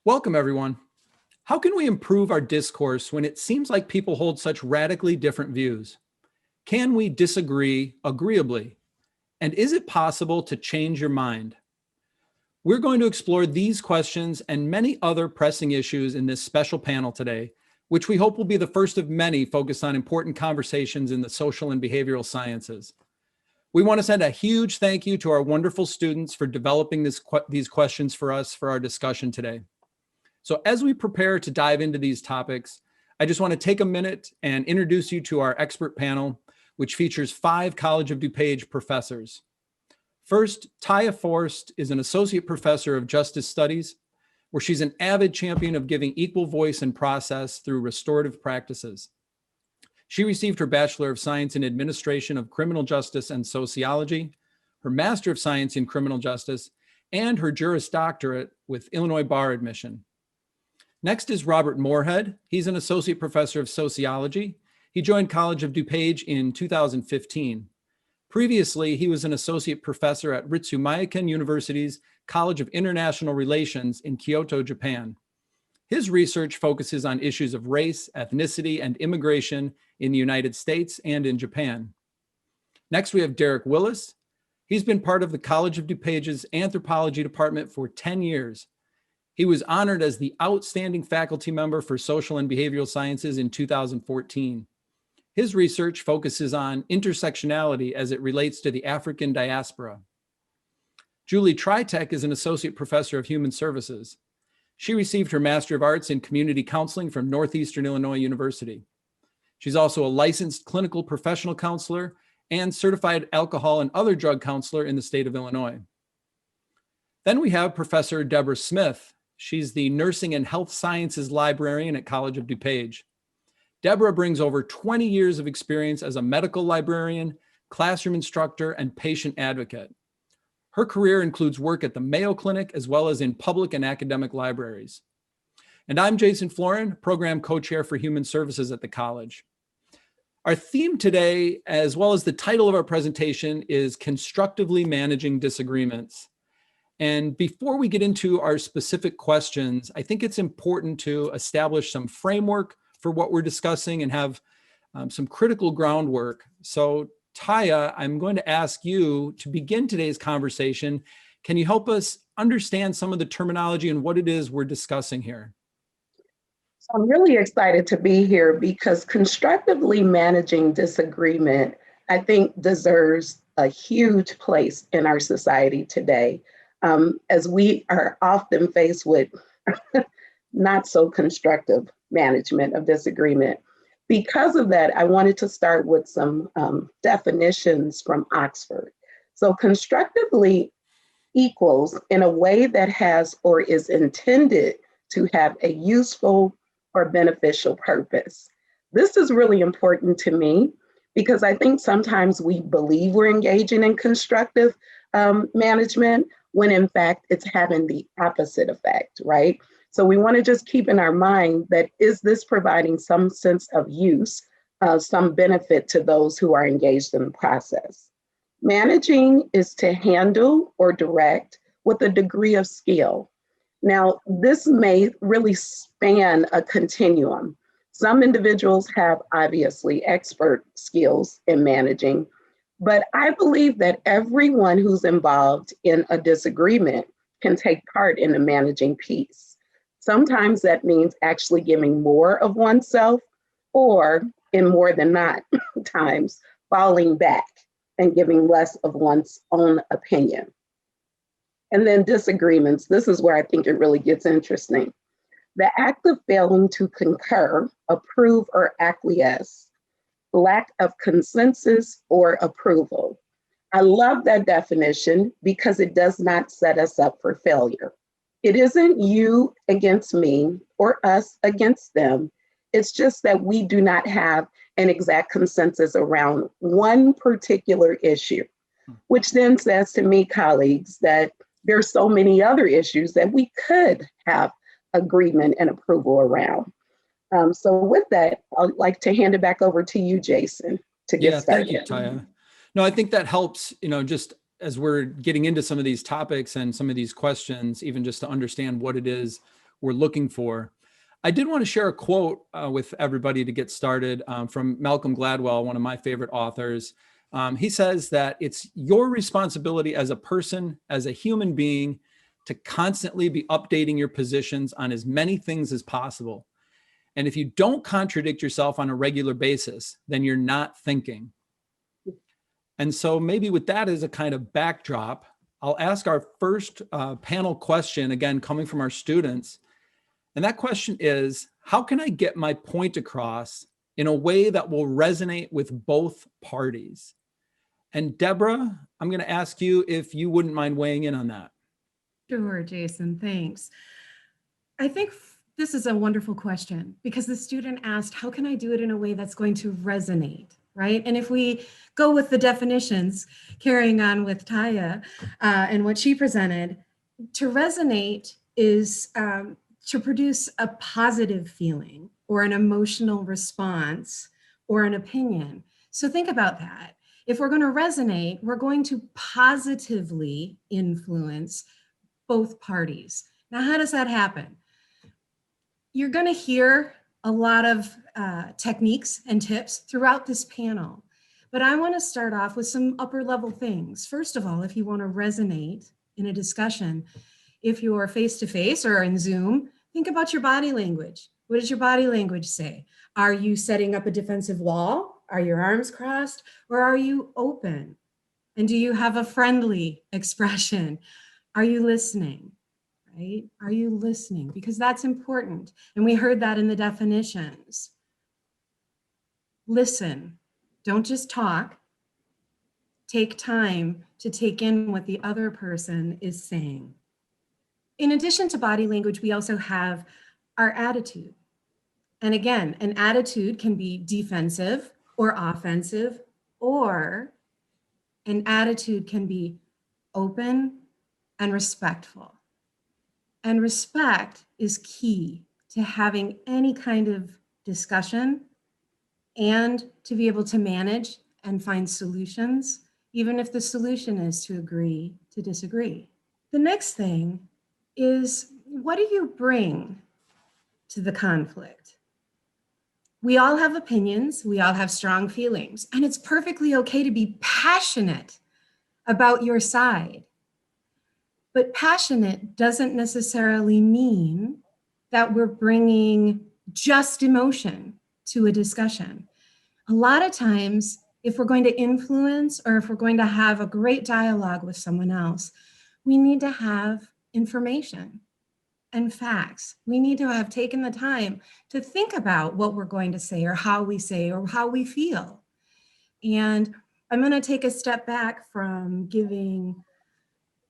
Welcome, everyone. How can we improve our discourse when it seems like people hold such radically different views? Can we disagree agreeably? And is it possible to change your mind? We're going to explore these questions and many other pressing issues in this special panel today, which we hope will be the first of many focused on important conversations in the social and behavioral sciences. We want to send a huge thank you to our wonderful students for developing these questions for us for our discussion today. So as we prepare to dive into these topics, I just want to take a minute and introduce you to our expert panel, which features 5 College of DuPage professors. First, Taya Forst is an associate professor of justice studies, where she's an avid champion of giving equal voice and process through restorative practices. She received her Bachelor of Science in Administration of Criminal Justice and Sociology, her Master of Science in Criminal Justice, and her Juris Doctorate with Illinois Bar Admission. Next is Robert Morehead. He's an associate professor of sociology. He joined College of DuPage in 2015. Previously, he was an associate professor at Ritsumeikan University's College of International Relations in Kyoto, Japan. His research focuses on issues of race, ethnicity, and immigration in the United States and in Japan. Next, we have Derek Willis. He's been part of the College of DuPage's Anthropology department for 10 years. He was honored as the Outstanding Faculty Member for Social and Behavioral Sciences in 2014. His research focuses on intersectionality as it relates to the African diaspora. Julie Tritec is an Associate Professor of Human Services. She received her Master of Arts in Community Counseling from Northeastern Illinois University. She's also a licensed clinical professional counselor and certified alcohol and other drug counselor in the state of Illinois. Then we have Professor Deborah Smith. She's the Nursing and Health Sciences Librarian at College of DuPage. Deborah brings over 20 years of experience as a medical librarian, classroom instructor, and patient advocate. Her career includes work at the Mayo Clinic as well as in public and academic libraries. And I'm Jason Florin, Program Co-Chair for Human Services at the college. Our theme today, as well as the title of our presentation, is Constructively Managing Disagreements. And before we get into our specific questions, I think it's important to establish some framework for what we're discussing and have some critical groundwork. So Taya, I'm going to ask you to begin today's conversation. Can you help us understand some of the terminology and what it is we're discussing here? So I'm really excited to be here because constructively managing disagreement, I think, deserves a huge place in our society today. As we are often faced with not so constructive management of disagreement. Because of that, I wanted to start with some definitions from Oxford. So constructively equals in a way that has or is intended to have a useful or beneficial purpose. This is really important to me because I think sometimes we believe we're engaging in constructive management when in fact it's having the opposite effect, right? So we want to just keep in our mind that is this providing some sense of use, some benefit to those who are engaged in the process. Managing is to handle or direct with a degree of skill. Now, this may really span a continuum. Some individuals have obviously expert skills in managing, but I believe that everyone who's involved in a disagreement can take part in the managing piece. Sometimes that means actually giving more of oneself, or in more than not times, falling back and giving less of one's own opinion. And then disagreements, this is where I think it really gets interesting. The act of failing to concur, approve, or acquiesce, lack of consensus or approval. I love that definition because it does not set us up for failure. It isn't you against me or us against them. It's just that we do not have an exact consensus around one particular issue, which then says to me, colleagues, that there's so many other issues that we could have agreement and approval around. So with that, I'd like to hand it back over to you, Jason, to get started. Thank you, Taya. No, I think that helps, just as we're getting into some of these topics and some of these questions, even just to understand what it is we're looking for. I did want to share a quote with everybody to get started from Malcolm Gladwell, one of my favorite authors. He says that it's your responsibility as a person, as a human being, to constantly be updating your positions on as many things as possible. And if you don't contradict yourself on a regular basis, then you're not thinking. And so maybe with that as a kind of backdrop, I'll ask our first panel question, again, coming from our students. And that question is, how can I get my point across in a way that will resonate with both parties? And Deborah, I'm going to ask you if you wouldn't mind weighing in on that. Sure, Jason, thanks. I think this is a wonderful question because the student asked, how can I do it in a way that's going to resonate, right? And if we go with the definitions, carrying on with Taya and what she presented, to resonate is to produce a positive feeling or an emotional response or an opinion. So think about that. If we're going to resonate, we're going to positively influence both parties. Now, how does that happen? You're going to hear a lot of techniques and tips throughout this panel, but I want to start off with some upper level things. First of all, if you want to resonate in a discussion, if you're face to face or in Zoom, think about your body language. What does your body language say? Are you setting up a defensive wall? Are your arms crossed? Or are you open? And do you have a friendly expression? Are you listening? Right? Are you listening? Because that's important. And we heard that in the definitions. Listen. Don't just talk. Take time to take in what the other person is saying. In addition to body language, we also have our attitude. And again, an attitude can be defensive or offensive, or an attitude can be open and respectful. And respect is key to having any kind of discussion and to be able to manage and find solutions, even if the solution is to agree to disagree. The next thing is, what do you bring to the conflict? We all have opinions, we all have strong feelings, and it's perfectly okay to be passionate about your side. But passionate doesn't necessarily mean that we're bringing just emotion to a discussion. A lot of times, if we're going to influence or if we're going to have a great dialogue with someone else, we need to have information and facts. We need to have taken the time to think about what we're going to say or how we feel. And I'm going to take a step back from giving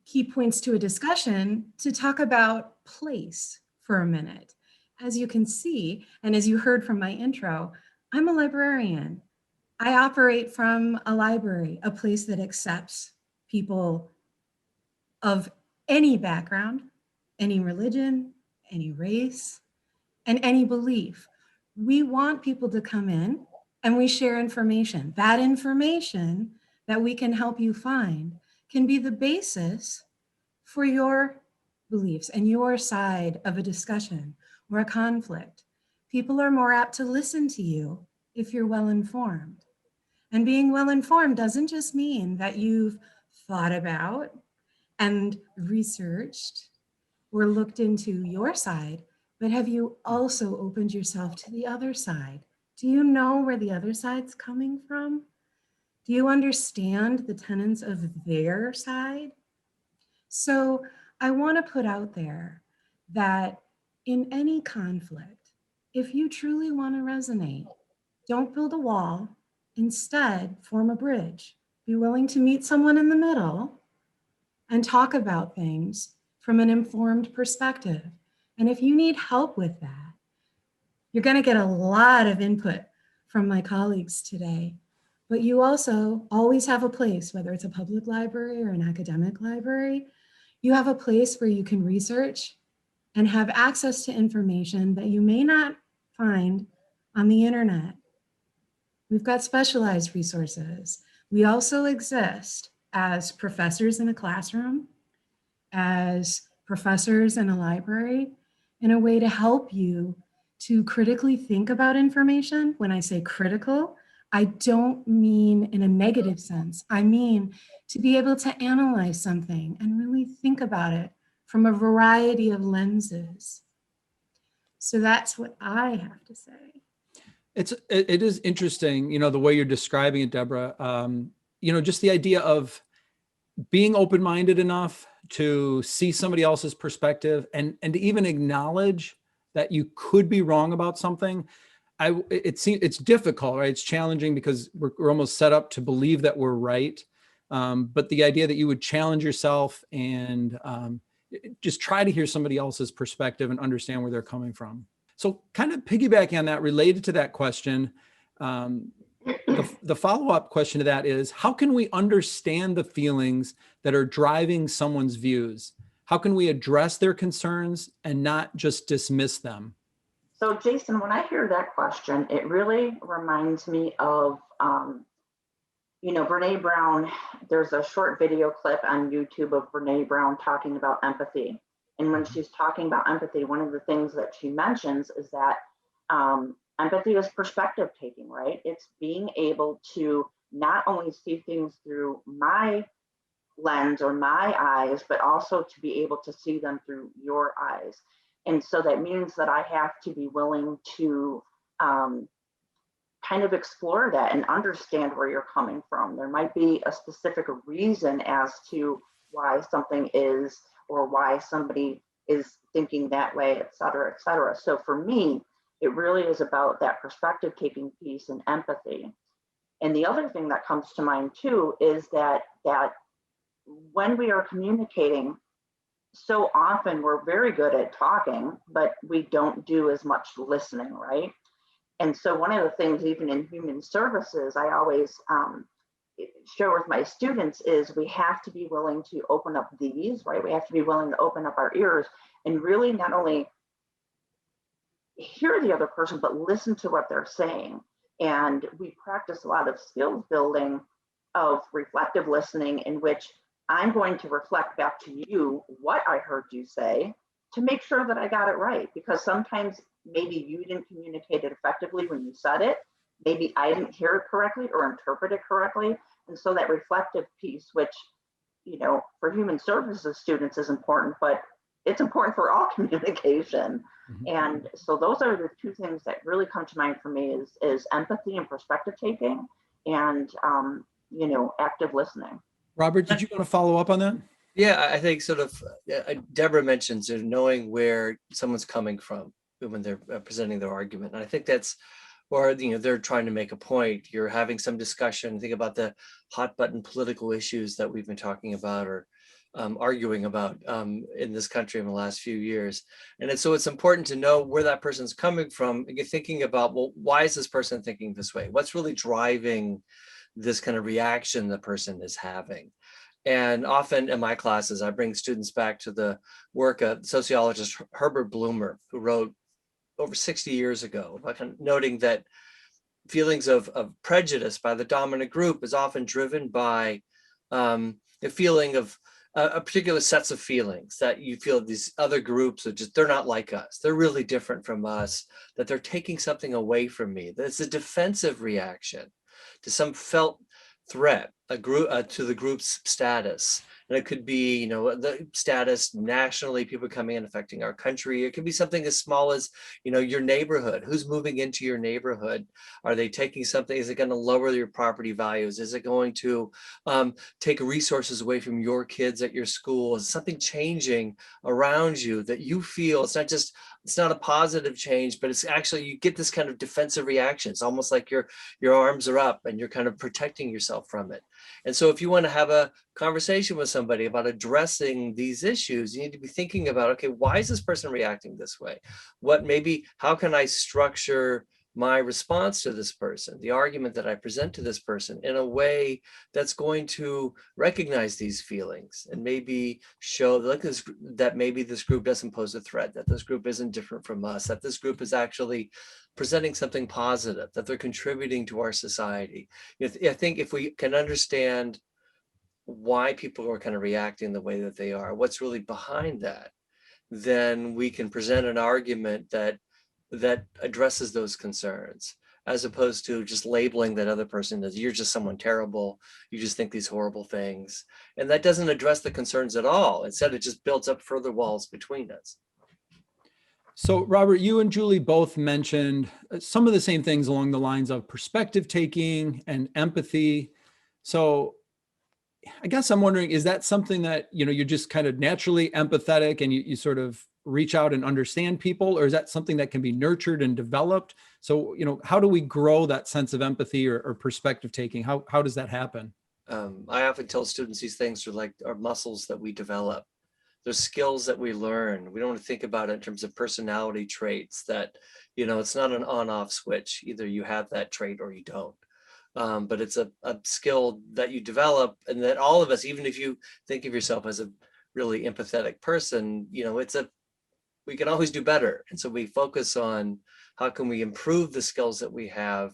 key points to a discussion to talk about place for a minute. As you can see, and as you heard from my intro, I'm a librarian. I operate from a library, a place that accepts people of any background, any religion, any race, and any belief. We want people to come in and we share information. That information that we can help you find can be the basis for your beliefs and your side of a discussion or a conflict. People are more apt to listen to you if you're well informed. And being well informed doesn't just mean that you've thought about and researched or looked into your side, but have you also opened yourself to the other side? Do you know where the other side's coming from? Do you understand the tenets of their side? So I want to put out there that in any conflict, if you truly want to resonate, don't build a wall. Instead, form a bridge. Be willing to meet someone in the middle and talk about things from an informed perspective. And if you need help with that, you're going to get a lot of input from my colleagues today. But you also always have a place, whether it's a public library or an academic library, you have a place where you can research and have access to information that you may not find on the internet. We've got specialized resources. We also exist as professors in a classroom, as professors in a library, in a way to help you to critically think about information. When I say critical, I don't mean in a negative sense. I mean to be able to analyze something and really think about it from a variety of lenses. So that's what I have to say. It is interesting, the way you're describing it, Deborah. Just the idea of being open-minded enough to see somebody else's perspective and to even acknowledge that you could be wrong about something. It's difficult, right? It's challenging because we're almost set up to believe that we're right. But the idea that you would challenge yourself and just try to hear somebody else's perspective and understand where they're coming from. So kind of piggybacking on that, related to that question, the follow-up question to that is, how can we understand the feelings that are driving someone's views? How can we address their concerns and not just dismiss them? So Jason, when I hear that question, it really reminds me of, Brene Brown. There's a short video clip on YouTube of Brene Brown talking about empathy. And when she's talking about empathy, one of the things that she mentions is that empathy is perspective taking, right? It's being able to not only see things through my lens or my eyes, but also to be able to see them through your eyes. And so that means that I have to be willing to kind of explore that and understand where you're coming from. There might be a specific reason as to why something is, or why somebody is thinking that way, et cetera, et cetera. So for me, it really is about that perspective taking piece and empathy. And the other thing that comes to mind too is that when we are communicating, so often we're very good at talking, but we don't do as much listening, right? And so one of the things, even in human services, I always share with my students is we have to be willing to open up these, right? We have to be willing to open up our ears and really not only hear the other person, but listen to what they're saying. And we practice a lot of skills building of reflective listening, in which I'm going to reflect back to you what I heard you say to make sure that I got it right. Because sometimes maybe you didn't communicate it effectively when you said it. Maybe I didn't hear it correctly or interpret it correctly. And so that reflective piece, which, for human services students is important, but it's important for all communication. Mm-hmm. And so those are the two things that really come to mind for me is empathy and perspective taking and, active listening. Robert, did you want to follow up on that? Yeah, I think sort of Deborah mentions knowing where someone's coming from when they're presenting their argument. And I think that's, or they're trying to make a point. You're having some discussion. Think about the hot button political issues that we've been talking about or arguing about in this country in the last few years. And so it's important to know where that person's coming from. You're thinking about, well, why is this person thinking this way? What's really driving this kind of reaction the person is having? And often in my classes, I bring students back to the work of sociologist Herbert Blumer, who wrote over 60 years ago, noting that feelings of prejudice by the dominant group is often driven by a feeling of a particular sets of feelings that you feel these other groups are just, they're not like us. They're really different from us, that they're taking something away from me. That's a defensive reaction to some felt threat, a group to the group's status. And it could be, the status nationally, people coming and affecting our country. It could be something as small as, your neighborhood. Who's moving into your neighborhood? Are they taking something? Is it going to lower your property values? Is it going to take resources away from your kids at your school? Is something changing around you that you feel it's not a positive change, but it's actually, you get this kind of defensive reaction. It's almost like your arms are up and you're kind of protecting yourself from it. And so if you want to have a conversation with somebody about addressing these issues, you need to be thinking about, okay, why is this person reacting this way? How can I structure my response to this person, the argument that I present to this person, in a way that's going to recognize these feelings and maybe show that maybe this group doesn't pose a threat, that this group isn't different from us, that this group is actually presenting something positive, that they're contributing to our society. I think if we can understand why people are kind of reacting the way that they are, what's really behind that, then we can present an argument that addresses those concerns, as opposed to just labeling that other person as, you're just someone terrible, you just think these horrible things. And that doesn't address the concerns at all. Instead, it just builds up further walls between us. So Robert, you and Julie both mentioned some of the same things along the lines of perspective taking and empathy. So I guess I'm wondering, is that something that, you're just kind of naturally empathetic and you sort of reach out and understand people, or is that something that can be nurtured and developed? So, how do we grow that sense of empathy or perspective taking? How does that happen? I often tell students these things are muscles that we develop. There's skills that we learn. We don't want to think about it in terms of personality traits that, it's not an on-off switch. Either you have that trait or you don't. But it's a skill that you develop, and that all of us, even if you think of yourself as a really empathetic person, we can always do better. And so we focus on how can we improve the skills that we have.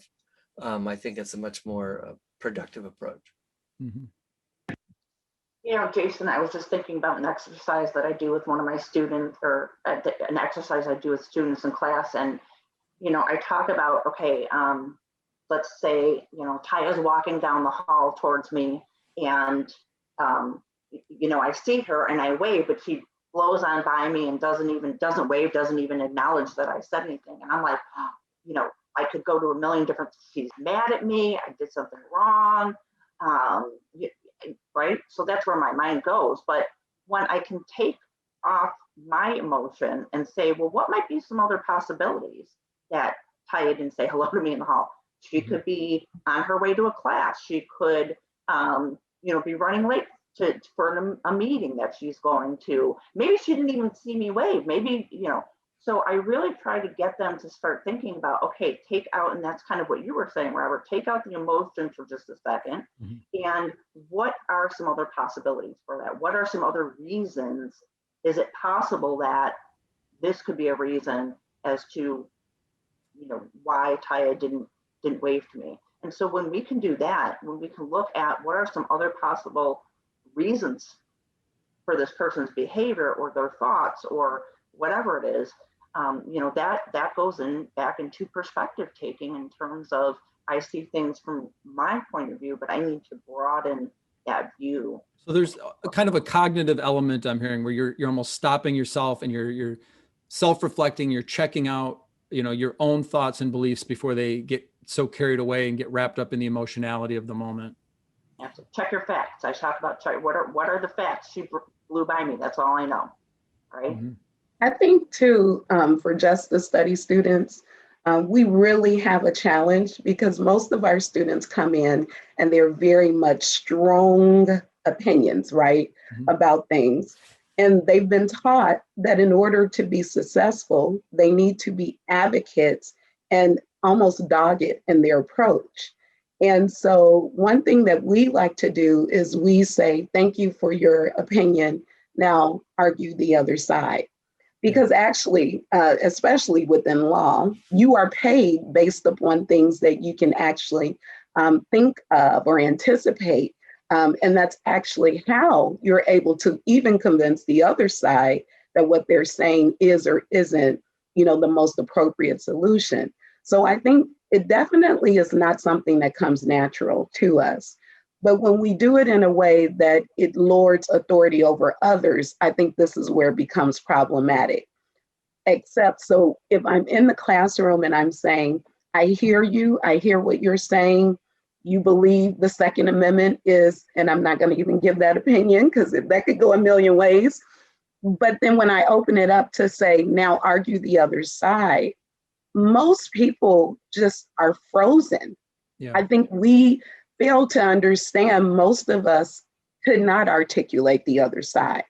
I think it's a much more productive approach. Mm-hmm. Jason, I was just thinking about an exercise that I do with one of my students, or an exercise I do with students in class. And, I talk about, okay, let's say, Taya's walking down the hall towards me, and, I see her and I wave, but she blows on by me and doesn't wave, doesn't even acknowledge that I said anything. And I'm like, I could go to a million different, she's mad at me, I did something wrong, right? So that's where my mind goes. But when I can take off my emotion and say, well, what might be some other possibilities that Taya didn't say hello to me in the hall? She could be on her way to a class. She could, be running late for a meeting that she's going to. Maybe she didn't even see me wave. Maybe, So I really try to get them to start thinking about, okay, take out, and that's kind of what you were saying, Robert, take out the emotion for just a second. Mm-hmm. And what are some other possibilities for that? What are some other reasons? Is it possible that this could be a reason as to, why Taya didn't wave to me? And so when we can do that, when we can look at what are some other possible reasons for this person's behavior or their thoughts or whatever it is, that goes back into perspective taking, in terms of, I see things from my point of view, but I need to broaden that view. So there's a kind of a cognitive element I'm hearing, where you're almost stopping yourself and you're self-reflecting, you're checking out, your own thoughts and beliefs before they get so carried away and get wrapped up in the emotionality of the moment. You have to check your facts. I talk about what are the facts. She blew by me. That's all I know, right? Mm-hmm. I think too, for justice study students, we really have a challenge, because most of our students come in and they're very much strong opinions, right, mm-hmm. about things. And they've been taught that in order to be successful, they need to be advocates and almost dogged in their approach. And so one thing that we like to do is we say, thank you for your opinion. Now argue the other side. Because actually, especially within law, you are paid based upon things that you can actually think of or anticipate. And that's actually how you're able to even convince the other side that what they're saying is or isn't, the most appropriate solution. So I think it definitely is not something that comes natural to us. But when we do it in a way that it lords authority over others, I think this is where it becomes problematic. Except, so if I'm in the classroom and I'm saying, I hear you, I hear what you're saying, you believe the Second Amendment is, and I'm not going to even give that opinion because that could go a million ways. But then when I open it up to say, now argue the other side, most people just are frozen. Yeah. I think we fail to understand, most of us could not articulate the other side.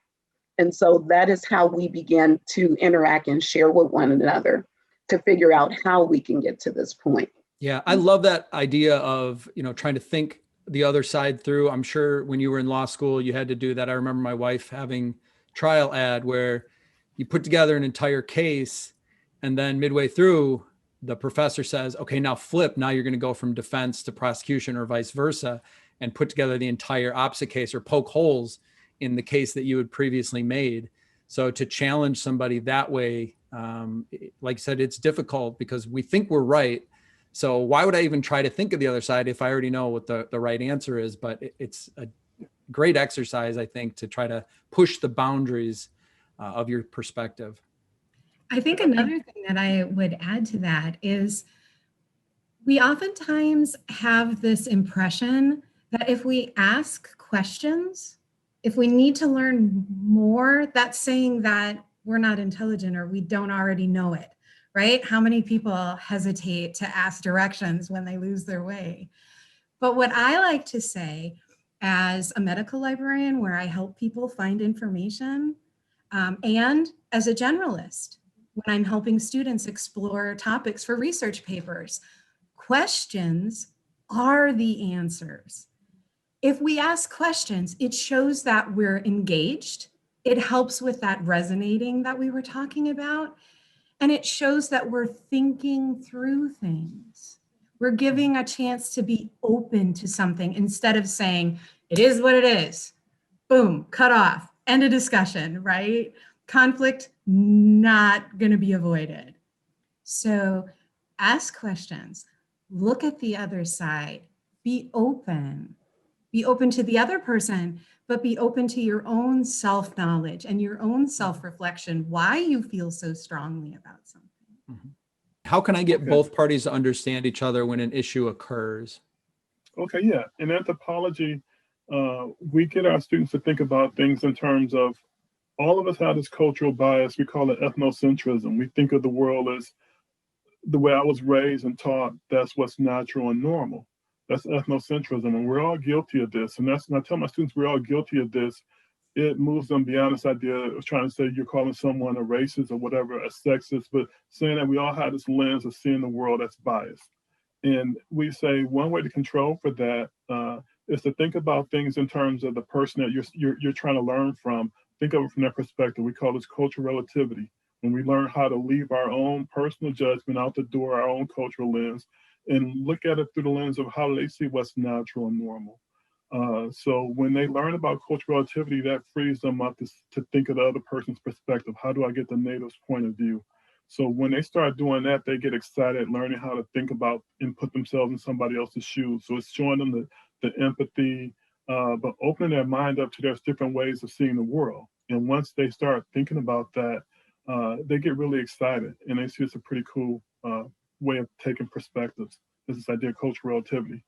And so that is how we begin to interact and share with one another to figure out how we can get to this point. Yeah, I love that idea of, trying to think the other side through. I'm sure when you were in law school, you had to do that. I remember my wife having trial ad where you put together an entire case, and then midway through, the professor says, okay, now flip. Now you're going to go from defense to prosecution or vice versa, and put together the entire opposite case or poke holes in the case that you had previously made. So to challenge somebody that way, like I said, it's difficult because we think we're right. So why would I even try to think of the other side if I already know what the right answer is? But it's a great exercise, I think, to try to push the boundaries of your perspective. I think another thing that I would add to that is we oftentimes have this impression that if we ask questions, if we need to learn more, that's saying that we're not intelligent or we don't already know it, right? How many people hesitate to ask directions when they lose their way? But what I like to say as a medical librarian, where I help people find information, and as a generalist, when I'm helping students explore topics for research papers, questions are the answers. If we ask questions, it shows that we're engaged. It helps with that resonating that we were talking about. And it shows that we're thinking through things. We're giving a chance to be open to something instead of saying, it is what it is. Boom, cut off, end of discussion, right? Conflict not going to be avoided. So ask questions, look at the other side, be open to the other person, but be open to your own self-knowledge and your own self-reflection, why you feel so strongly about something. How can I get both parties to understand each other when an issue occurs? Okay, yeah. In anthropology, we get our students to think about things in terms of all of us have this cultural bias. We call it ethnocentrism. We think of the world as the way I was raised and taught, that's what's natural and normal. That's ethnocentrism. And we're all guilty of this. And that's when I tell my students we're all guilty of this, it moves them beyond this idea of trying to say you're calling someone a racist or whatever, a sexist, but saying that we all have this lens of seeing the world that's biased. And we say one way to control for that is to think about things in terms of the person that you're trying to learn from. Think of it from that perspective. We call this cultural relativity. When we learn how to leave our own personal judgment out the door, our own cultural lens, and look at it through the lens of how they see what's natural and normal. So when they learn about cultural relativity, that frees them up to think of the other person's perspective. How do I get the native's point of view? So when they start doing that, they get excited learning how to think about and put themselves in somebody else's shoes. So it's showing them the empathy, but opening their mind up to there's different ways of seeing the world. And once they start thinking about that, they get really excited and they see it's a pretty cool way of taking perspectives. This is this idea of cultural relativity.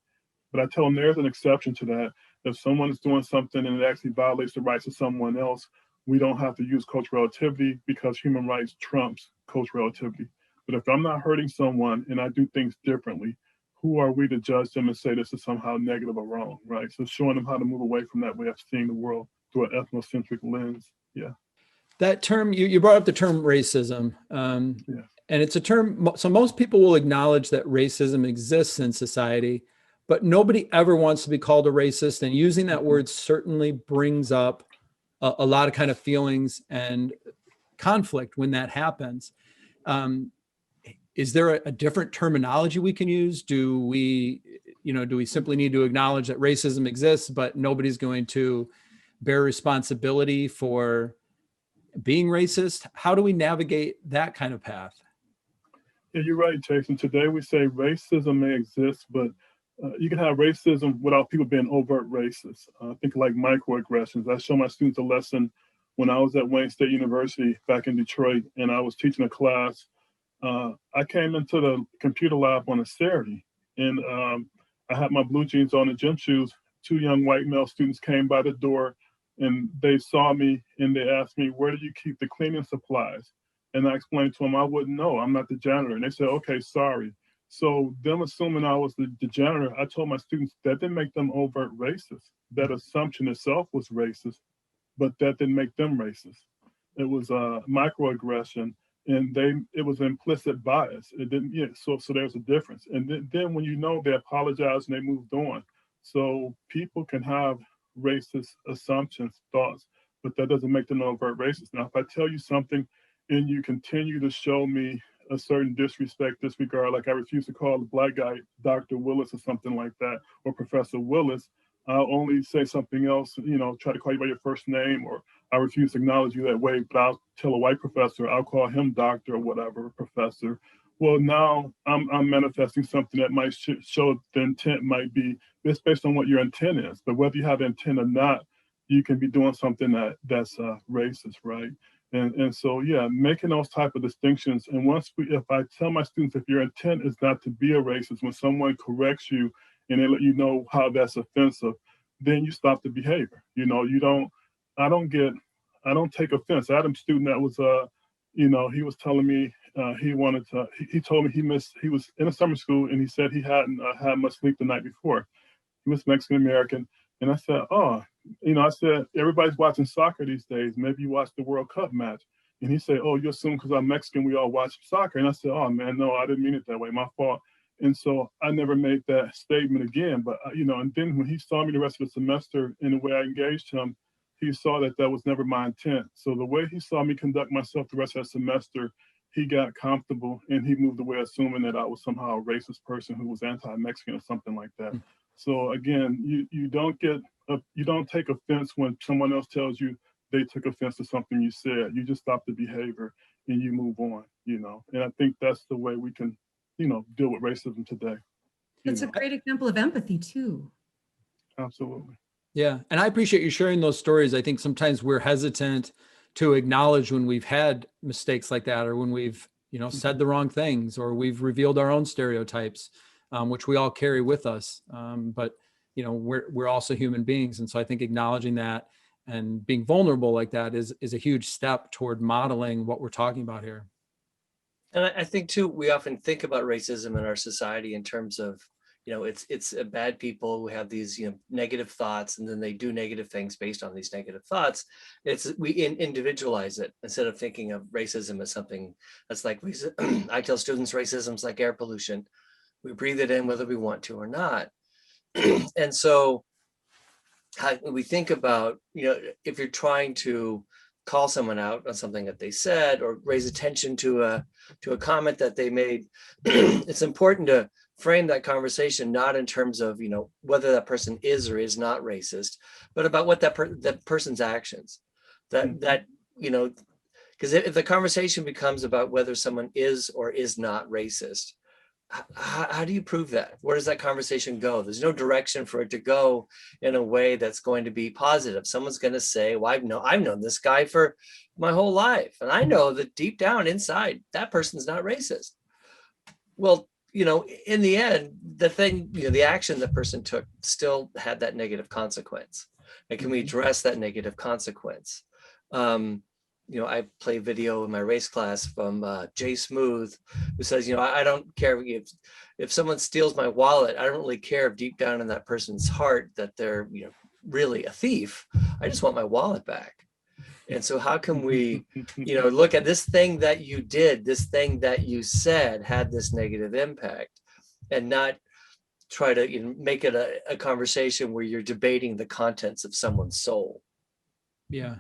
But I tell them there's an exception to that. If someone is doing something and it actually violates the rights of someone else, we don't have to use cultural relativity because human rights trumps cultural relativity. But if I'm not hurting someone and I do things differently, who are we to judge them and say this is somehow negative or wrong, right? So showing them how to move away from that way of seeing the world through an ethnocentric lens. Yeah. That term, you brought up the term racism. Yeah. And it's a term, so most people will acknowledge that racism exists in society, but nobody ever wants to be called a racist. And using that word certainly brings up a lot of kind of feelings and conflict when that happens. Is there a different terminology we can use? Do we simply need to acknowledge that racism exists, but nobody's going to bear responsibility for being racist? How do we navigate that kind of path? Yeah, you're right, Jason. Today we say racism may exist, but you can have racism without people being overt racist. Think like microaggressions. I show my students a lesson when I was at Wayne State University back in Detroit, and I was teaching a class. I came into the computer lab on a Saturday, and I had my blue jeans on and gym shoes. Two young white male students came by the door, and they saw me, and they asked me, "Where do you keep the cleaning supplies?" And I explained to them, I wouldn't know. I'm not the janitor. And they said, okay, sorry. So them assuming I was the janitor, I told my students that didn't make them overt racist. That assumption itself was racist, but that didn't make them racist. It was a microaggression, and it was implicit bias. It didn't, yeah, so there's a difference. And then when you know, they apologized and they moved on. So people can have racist assumptions, thoughts, but that doesn't make them overt racist. Now, if I tell you something and you continue to show me a certain disregard, like I refuse to call the black guy Dr. Willis or something like that, or Professor Willis, I'll only say something else, try to call you by your first name, or I refuse to acknowledge you that way, but I'll tell a white professor, I'll call him doctor or whatever, professor. Well, now I'm manifesting something that might show the intent might be, it's based on what your intent is, but whether you have intent or not, you can be doing something that's racist, right? And so, yeah, making those type of distinctions. And if I tell my students, if your intent is not to be a racist, when someone corrects you and they let you know how that's offensive, then you stop the behavior. You know, I don't take offense. I had a student that was, he was telling me he told me he was in a summer school and he said he hadn't had much sleep the night before. He was Mexican American. And I said, oh, I said, everybody's watching soccer these days. Maybe you watched the World Cup match. And he said, oh, you assume because I'm Mexican, we all watch soccer. And I said, oh, man, no, I didn't mean it that way. My fault. And so I never made that statement again. But, and then when he saw me the rest of the semester and the way I engaged him, he saw that was never my intent. So the way he saw me conduct myself the rest of that semester, he got comfortable and he moved away assuming that I was somehow a racist person who was anti-Mexican or something like that. So again, you don't take offense when someone else tells you they took offense to something you said. You just stop the behavior and you move on, And I think that's the way we can, deal with racism today. It's a great example of empathy too. Absolutely. Yeah. And I appreciate you sharing those stories. I think sometimes we're hesitant to acknowledge when we've had mistakes like that, or when we've, said the wrong things, or we've revealed our own stereotypes, which we all carry with us. But, we're also human beings. And so I think acknowledging that and being vulnerable like that is a huge step toward modeling what we're talking about here. And I think too, we often think about racism in our society in terms of, it's bad people who have these, negative thoughts, and then they do negative things based on these negative thoughts. We individualize it instead of thinking of racism as something that's like, I tell students racism's like air pollution. We breathe it in whether we want to or not. And so how we think about, if you're trying to call someone out on something that they said or raise attention to a comment that they made, it's important to frame that conversation not in terms of whether that person is or is not racist, but about what that person's actions. That because if the conversation becomes about whether someone is or is not racist, how do you prove that? Where does that conversation go? There's no direction for it to go in a way that's going to be positive. Someone's going to say, well, I've known this guy for my whole life, and I know that deep down inside that person's not racist. Well, in the end, the thing, the action the person took still had that negative consequence. And can we address that negative consequence? I play video in my race class from Jay Smooth, who says, I don't care if someone steals my wallet. I don't really care if deep down in that person's heart that they're, really a thief. I just want my wallet back. And so how can we, look at this thing that you did, this thing that you said had this negative impact, and not try to make it a conversation where you're debating the contents of someone's soul. Yeah.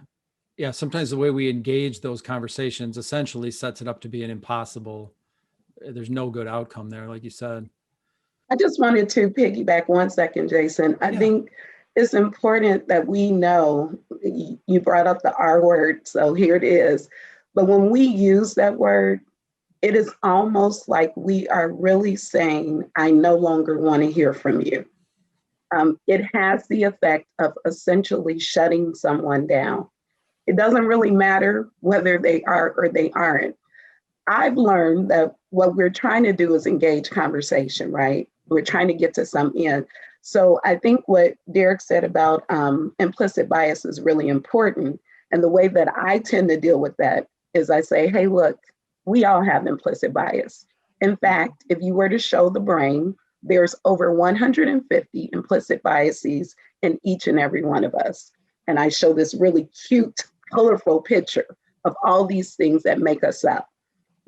Yeah, sometimes the way we engage those conversations essentially sets it up to be an impossible, there's no good outcome there, like you said. I just wanted to piggyback 1 second, Jason. I think it's important that we know, you brought up the R word, so here it is. But when we use that word, it is almost like we are really saying, I no longer want to hear from you. It has the effect of essentially shutting someone down. It doesn't really matter whether they are or they aren't. I've learned that what we're trying to do is engage conversation, right? We're trying to get to some end. So I think what Derek said about implicit bias is really important. And the way that I tend to deal with that is I say, hey, look, we all have implicit bias. In fact, if you were to show the brain, there's over 150 implicit biases in each and every one of us. And I show this really cute, colorful picture of all these things that make us up.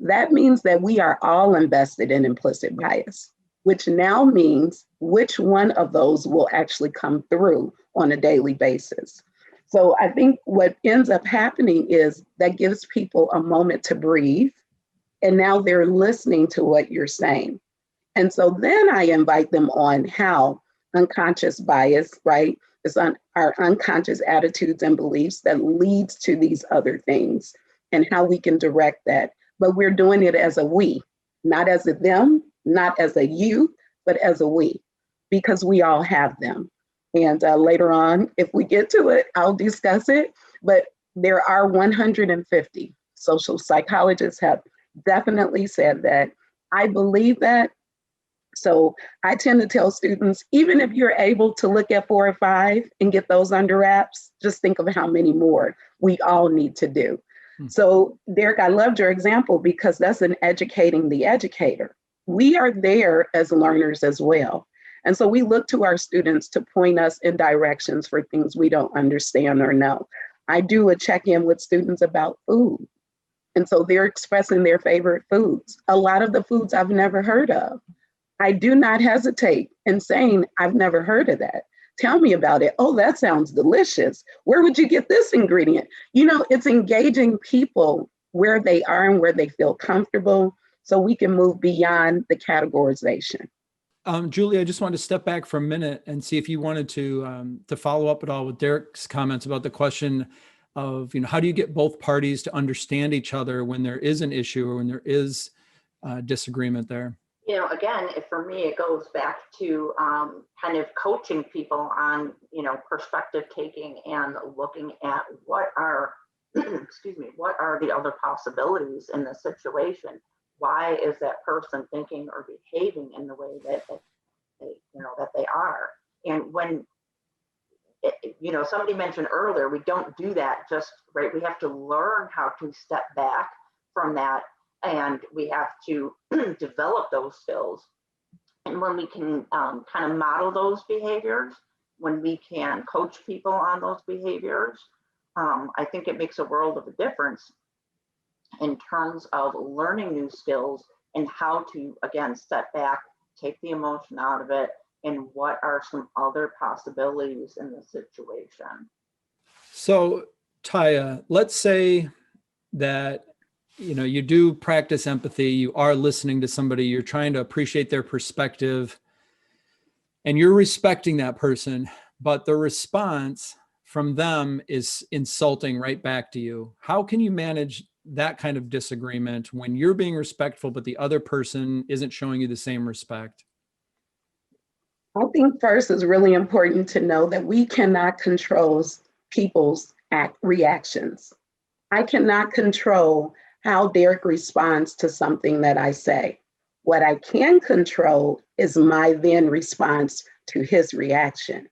That means that we are all invested in implicit bias, which now means which one of those will actually come through on a daily basis. So I think what ends up happening is that gives people a moment to breathe, and now they're listening to what you're saying. And so then I invite them on how unconscious bias, right? It's on our unconscious attitudes and beliefs that leads to these other things and how we can direct that. But we're doing it as a we, not as a them, not as a you, but as a we, because we all have them. And later on, if we get to it, I'll discuss it. But there are 150. Social psychologists have definitely said that. I believe that. So I tend to tell students, even if you're able to look at 4 or 5 and get those under wraps, just think of how many more we all need to do. So Derek, I loved your example because that's an educating the educator. We are there as learners as well. And so we look to our students to point us in directions for things we don't understand or know. I do a check-in with students about food. And so they're expressing their favorite foods. A lot of the foods I've never heard of. I do not hesitate in saying, I've never heard of that. Tell me about it. Oh, that sounds delicious. Where would you get this ingredient? You know, it's engaging people where they are and where they feel comfortable so we can move beyond the categorization. Julie, I just wanted to step back for a minute and see if you wanted to follow up at all with Derek's comments about the question of, how do you get both parties to understand each other when there is an issue or when there is disagreement there? Again, for me, it goes back to kind of coaching people on, perspective taking and looking at what are, what are the other possibilities in the situation? Why is that person thinking or behaving in the way that they are? And when, somebody mentioned earlier, we don't do that just right. We have to learn how to step back from that. And we have to develop those skills. And when we can kind of model those behaviors, when we can coach people on those behaviors, I think it makes a world of a difference in terms of learning new skills and how to, again, step back, take the emotion out of it, and what are some other possibilities in the situation. So, Taya, let's say that you do practice empathy, you are listening to somebody, you're trying to appreciate their perspective, and you're respecting that person, but the response from them is insulting right back to you. How can you manage that kind of disagreement when you're being respectful, but the other person isn't showing you the same respect? I think first it's really important to know that we cannot control people's reactions. I cannot control how Derek responds to something that I say. What I can control is my then response to his reaction.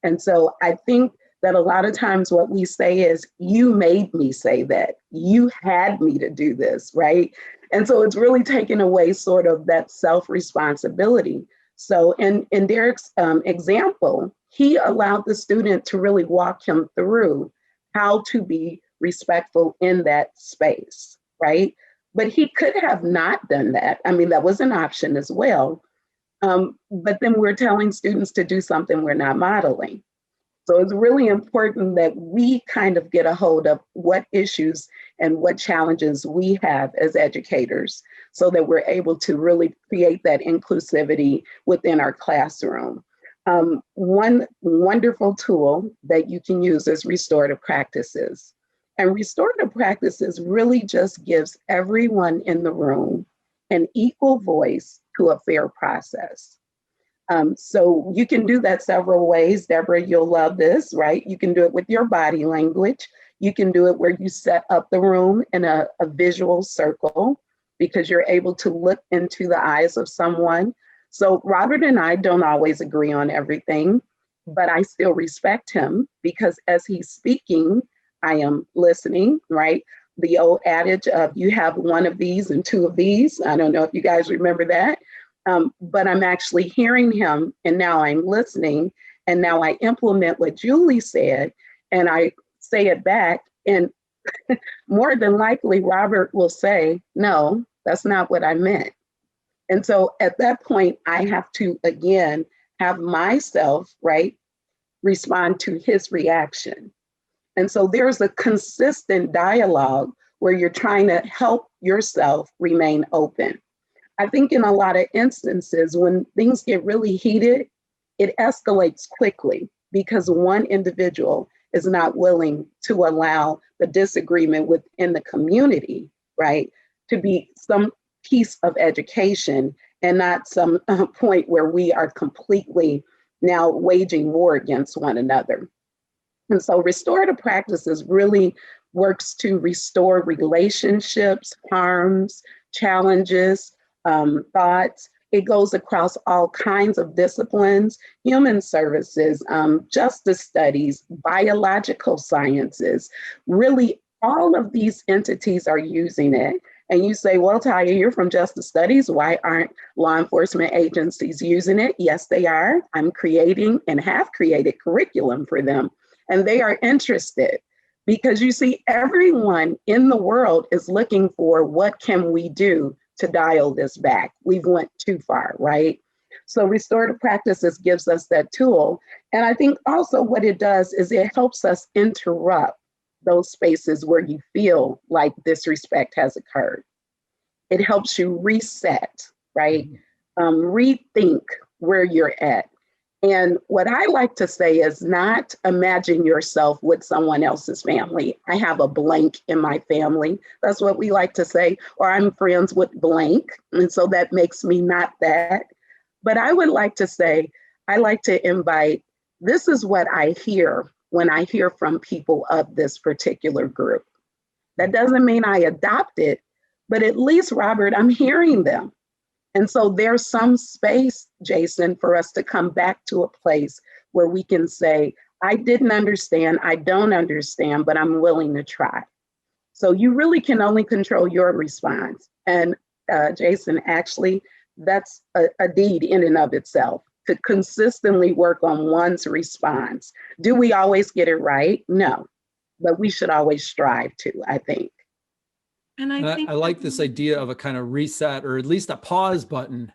And so I think that a lot of times what we say is, you made me say that, you had me to do this, right? And so it's really taking away sort of that self-responsibility. So in Derek's example, he allowed the student to really walk him through how to be respectful in that space, right? But he could have not done that. I mean, that was an option as well. But then we're telling students to do something we're not modeling. So it's really important that we kind of get a hold of what issues and what challenges we have as educators so that we're able to really create that inclusivity within our classroom. One wonderful tool that you can use is restorative practices. And restorative practices really just gives everyone in the room an equal voice to a fair process. So you can do that several ways. Deborah, you'll love this, right? You can do it with your body language. You can do it where you set up the room in a visual circle because you're able to look into the eyes of someone. So Robert and I don't always agree on everything, but I still respect him because as he's speaking, I am listening, right? The old adage of you have one of these and two of these. I don't know if you guys remember that, but I'm actually hearing him and now I'm listening and now I implement what Julie said and I say it back and more than likely Robert will say, no, that's not what I meant. And so at that point, I have to, again, have myself, right, respond to his reaction. And so there's a consistent dialogue where you're trying to help yourself remain open. I think in a lot of instances, when things get really heated, it escalates quickly because one individual is not willing to allow the disagreement within the community, right, to be some piece of education and not some point where we are completely now waging war against one another. And so restorative practices really works to restore relationships, harms, challenges, thoughts. It goes across all kinds of disciplines, human services, justice studies, biological sciences. Really, all of these entities are using it. And you say, well, Taya, you're from justice studies. Why aren't law enforcement agencies using it? Yes, they are. I'm creating and have created curriculum for them. And they are interested because you see, everyone in the world is looking for what can we do to dial this back. We've went too far, right? So restorative practices gives us that tool. And I think also what it does is it helps us interrupt those spaces where you feel like disrespect has occurred. It helps you reset, right? Rethink where you're at. And what I like to say is not imagine yourself with someone else's family. I have a blank in my family. That's what we like to say, or I'm friends with blank. And so that makes me not that. But I would like to say, I like to invite, this is what I hear when I hear from people of this particular group. That doesn't mean I adopt it, but at least, Robert, I'm hearing them. And so there's some space, Jason, for us to come back to a place where we can say, I didn't understand, I don't understand, but I'm willing to try. So you really can only control your response. And Jason, actually, that's a deed in and of itself, to consistently work on one's response. Do we always get it right? No, but we should always strive to, I think. And I think I like this idea of a kind of reset, or at least a pause button,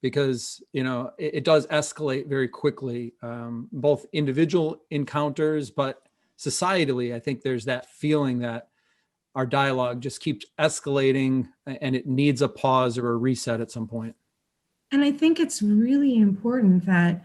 because it does escalate very quickly, both individual encounters, but societally, I think there's that feeling that our dialogue just keeps escalating and it needs a pause or a reset at some point. And I think it's really important that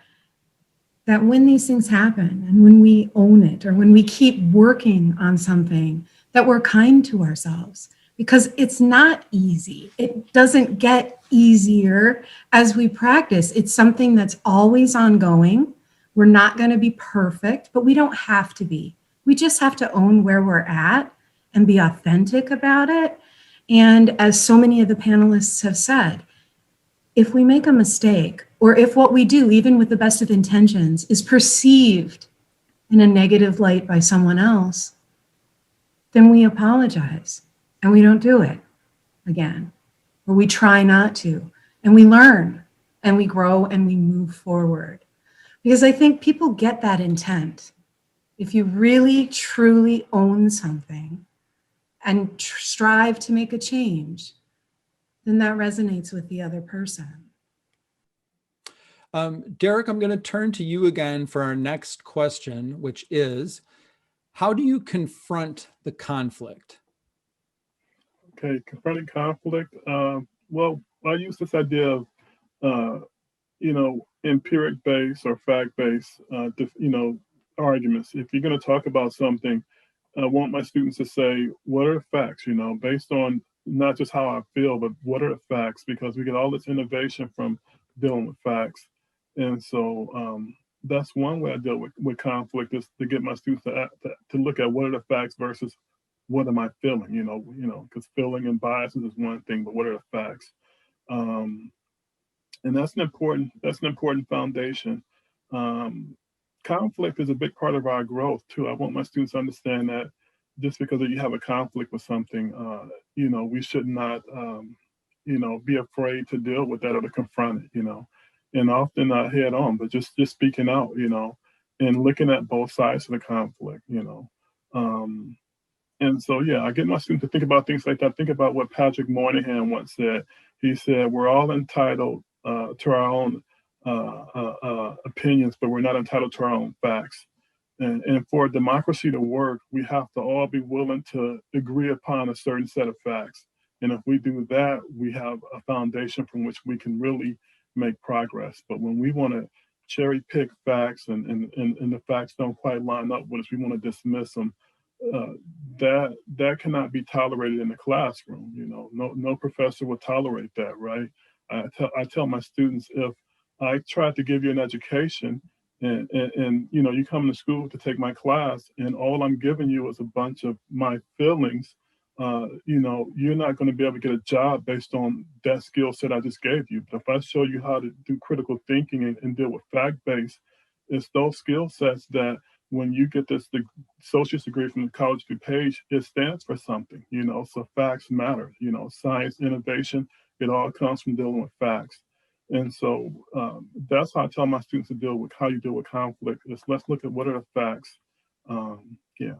when these things happen and when we own it, or when we keep working on something, that we're kind to ourselves, because it's not easy. It doesn't get easier as we practice. It's something that's always ongoing. We're not going to be perfect, but we don't have to be. We just have to own where we're at and be authentic about it. And as so many of the panelists have said, if we make a mistake, or if what we do, even with the best of intentions, is perceived in a negative light by someone else, then we apologize and we don't do it again, or we try not to, and we learn and we grow and we move forward. Because I think people get that intent. If you really, truly own something and strive to make a change, then that resonates with the other person. Derek, I'm going to turn to you again for our next question, which is, how do you confront the conflict? Okay, confronting conflict. Well, I use this idea of, empiric-based or fact-based, arguments. If you're going to talk about something, I want my students to say, what are the facts, based on not just how I feel, but what are the facts? Because we get all this innovation from dealing with facts. And so that's one way I deal with conflict, is to get my students to look at what are the facts versus what am I feeling, because feeling and biases is one thing, but what are the facts? And that's an important foundation. Conflict is a big part of our growth too. I want my students to understand that just because you have a conflict with something, we should not, be afraid to deal with that or to confront it, and often not head on, but just speaking out, and looking at both sides of the conflict, and so, yeah, I get my students to think about things like that. Think about what Patrick Moynihan once said. He said, we're all entitled to our own opinions, but we're not entitled to our own facts. And for democracy to work, we have to all be willing to agree upon a certain set of facts. And if we do that, we have a foundation from which we can really make progress. But when we want to cherry pick facts and the facts don't quite line up with us, we want to dismiss them. That cannot be tolerated in the classroom. No professor will tolerate that, right? I tell my students, if I try to give you an education and you come to school to take my class and all I'm giving you is a bunch of my feelings, you're not going to be able to get a job based on that skill set I just gave you. But if I show you how to do critical thinking and deal with fact-based, it's those skill sets that when you get the associate's degree from the College of DuPage, it stands for something, so facts matter, science, innovation, it all comes from dealing with facts. And so that's how I tell my students to deal with how you deal with conflict is let's look at what are the facts. Yeah.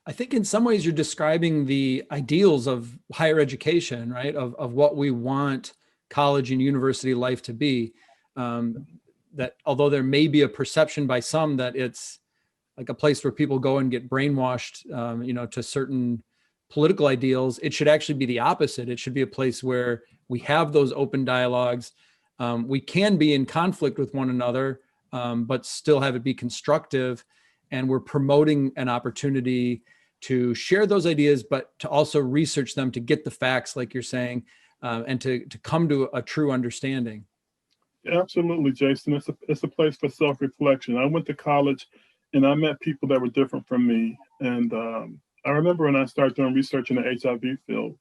I think in some ways you're describing the ideals of higher education, right? Of what we want college and university life to be. That although there may be a perception by some that it's like a place where people go and get brainwashed, to certain political ideals, it should actually be the opposite. It should be a place where we have those open dialogues. We can be in conflict with one another, but still have it be constructive. And we're promoting an opportunity to share those ideas, but to also research them, to get the facts, like you're saying, and to come to a true understanding. Absolutely, Jason. It's a place for self-reflection. I went to college and I met people that were different from me. And I remember when I started doing research in the HIV field,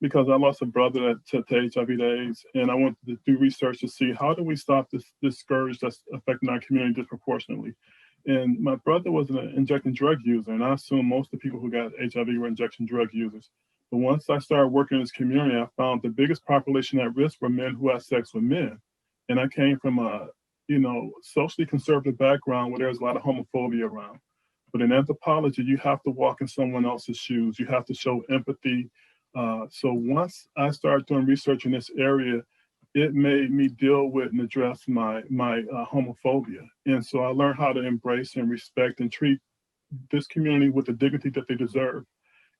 because I lost a brother to HIV/AIDS, and I wanted to do research to see how do we stop this scourge that's affecting our community disproportionately. And my brother was an injecting drug user, and I assume most of the people who got HIV were injection drug users. But once I started working in this community, I found the biggest population at risk were men who had sex with men. And I came from a, socially conservative background where there's a lot of homophobia around. But in anthropology, you have to walk in someone else's shoes. You have to show empathy. So once I started doing research in this area, it made me deal with and address my homophobia. And so I learned how to embrace and respect and treat this community with the dignity that they deserve.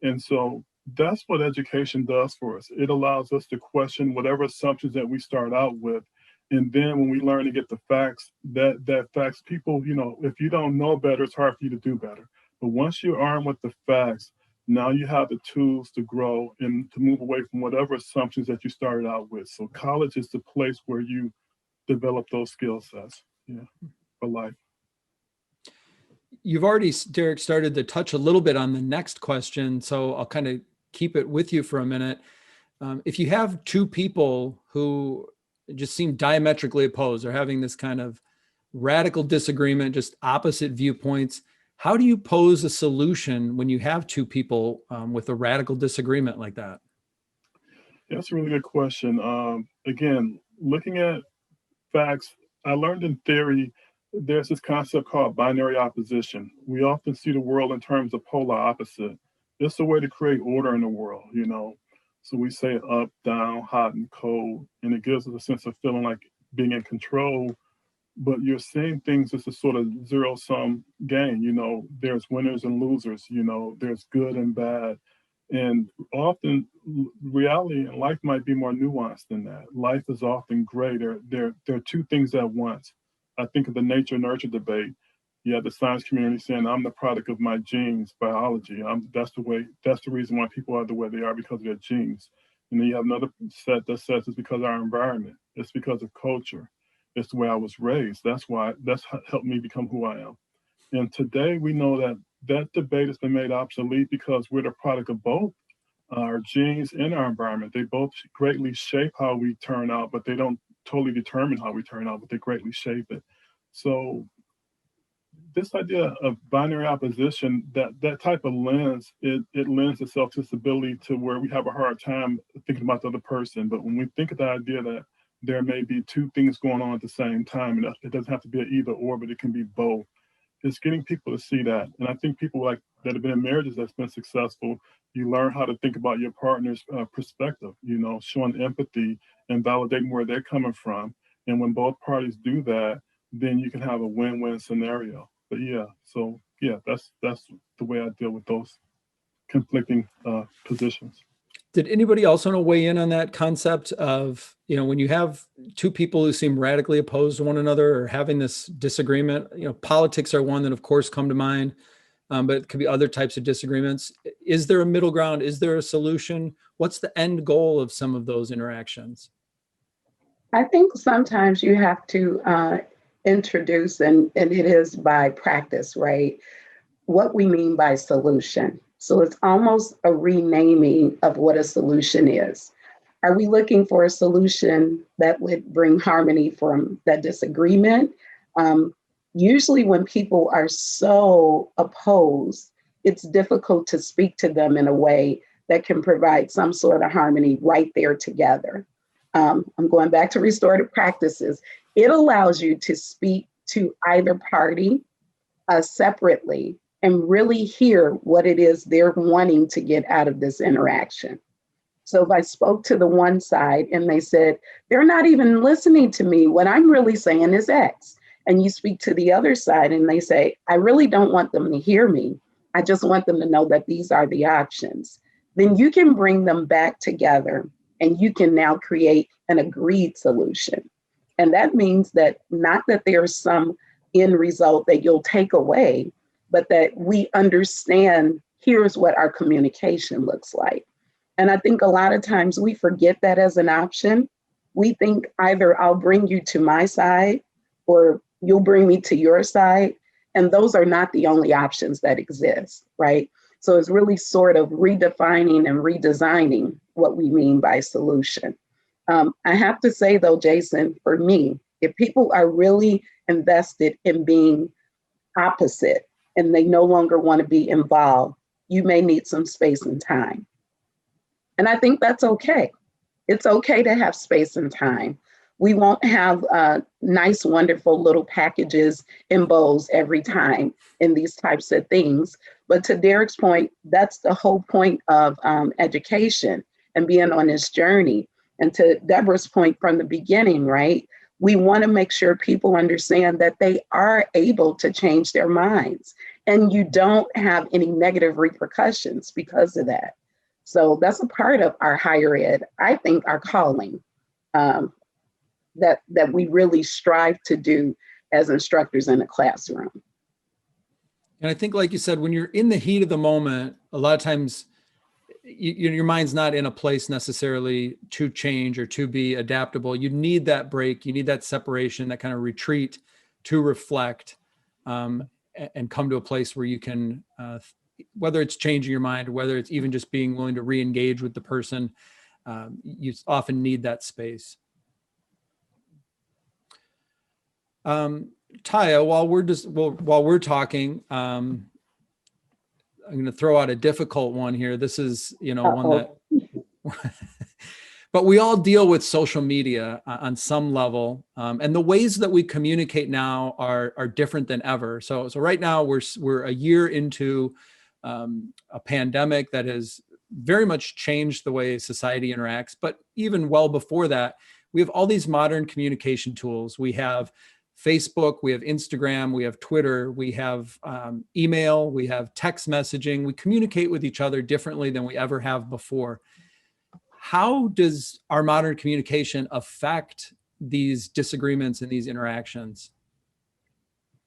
And so that's what education does for us. It allows us to question whatever assumptions that we start out with. And then when we learn to get the facts, that facts, people, if you don't know better, it's hard for you to do better. But once you're armed with the facts, now you have the tools to grow and to move away from whatever assumptions that you started out with. So college is the place where you develop those skill sets, for life. You've already, Derek, started to touch a little bit on the next question, so I'll kind of keep it with you for a minute. If you have two people who just seem diametrically opposed or having this kind of radical disagreement, just opposite viewpoints, how do you pose a solution when you have two people with a radical disagreement like that? Yeah, that's a really good question. Again, looking at facts, I learned in theory, there's this concept called binary opposition. We often see the world in terms of polar opposite. It's a way to create order in the world, So we say up, down, hot, and cold, and it gives us a sense of feeling like being in control. But you're seeing things as a sort of zero-sum game. There's winners and losers. There's good and bad. And often reality in life might be more nuanced than that. Life is often gray. There are two things at once. I think of the nature-nurture debate. You have the science community saying, I'm the product of my genes, biology. That's the reason why people are the way they are, because of their genes. And then you have another set that says it's because of our environment. It's because of culture. It's the way I was raised. That's helped me become who I am. And today we know that debate has been made obsolete because we're the product of both our genes and our environment. They both greatly shape how we turn out, but they don't totally determine how we turn out, but they greatly shape it. So this idea of binary opposition, that type of lens, it lends itself to this ability to where we have a hard time thinking about the other person. But when we think of the idea that there may be two things going on at the same time, and it doesn't have to be an either or, but it can be both. It's getting people to see that. And I think people like that have been in marriages that's been successful, you learn how to think about your partner's perspective, showing empathy and validating where they're coming from. And when both parties do that, then you can have a win-win scenario. But that's the way I deal with those conflicting positions. Did anybody else want to weigh in on that concept of, when you have two people who seem radically opposed to one another or having this disagreement, politics are one that of course come to mind, but it could be other types of disagreements. Is there a middle ground? Is there a solution? What's the end goal of some of those interactions? I think sometimes you have to introduce, and it is by practice, right? What we mean by solution. So it's almost a renaming of what a solution is. Are we looking for a solution that would bring harmony from that disagreement? Usually when people are so opposed, it's difficult to speak to them in a way that can provide some sort of harmony right there together. I'm going back to restorative practices. It allows you to speak to either party separately and really hear what it is they're wanting to get out of this interaction. So if I spoke to the one side and they said, they're not even listening to me, what I'm really saying is X. And you speak to the other side and they say, I really don't want them to hear me. I just want them to know that these are the options. Then you can bring them back together and you can now create an agreed solution. And that means that not that there's some end result that you'll take away, but that we understand here's what our communication looks like. And I think a lot of times we forget that as an option. We think either I'll bring you to my side or you'll bring me to your side. And those are not the only options that exist, right? So it's really sort of redefining and redesigning what we mean by solution. I have to say though, Jason, for me, if people are really invested in being opposite and they no longer want to be involved, you may need some space and time. And I think that's okay. It's okay to have space and time. We won't have nice, wonderful little packages in bowls every time in these types of things. But to Derek's point, that's the whole point of education and being on this journey. And to Deborah's point from the beginning, right? We want to make sure people understand that they are able to change their minds and you don't have any negative repercussions because of that. So that's a part of our higher ed, I think, our calling that we really strive to do as instructors in the classroom. And I think, like you said, when you're in the heat of the moment, a lot of times your mind's not in a place necessarily to change or to be adaptable. You need that break. You need that separation, that kind of retreat to reflect and come to a place where you can, whether it's changing your mind, or whether it's even just being willing to re-engage with the person, you often need that space. Taya, while we're talking, I'm going to throw out a difficult one here. This is, one that, but we all deal with social media on some level. And the ways that we communicate now are different than ever. So right now we're a year into a pandemic that has very much changed the way society interacts. But even well before that, we have all these modern communication tools. We have Facebook, we have Instagram, we have Twitter, we have email, we have text messaging. We communicate with each other differently than we ever have before. How does our modern communication affect these disagreements and these interactions?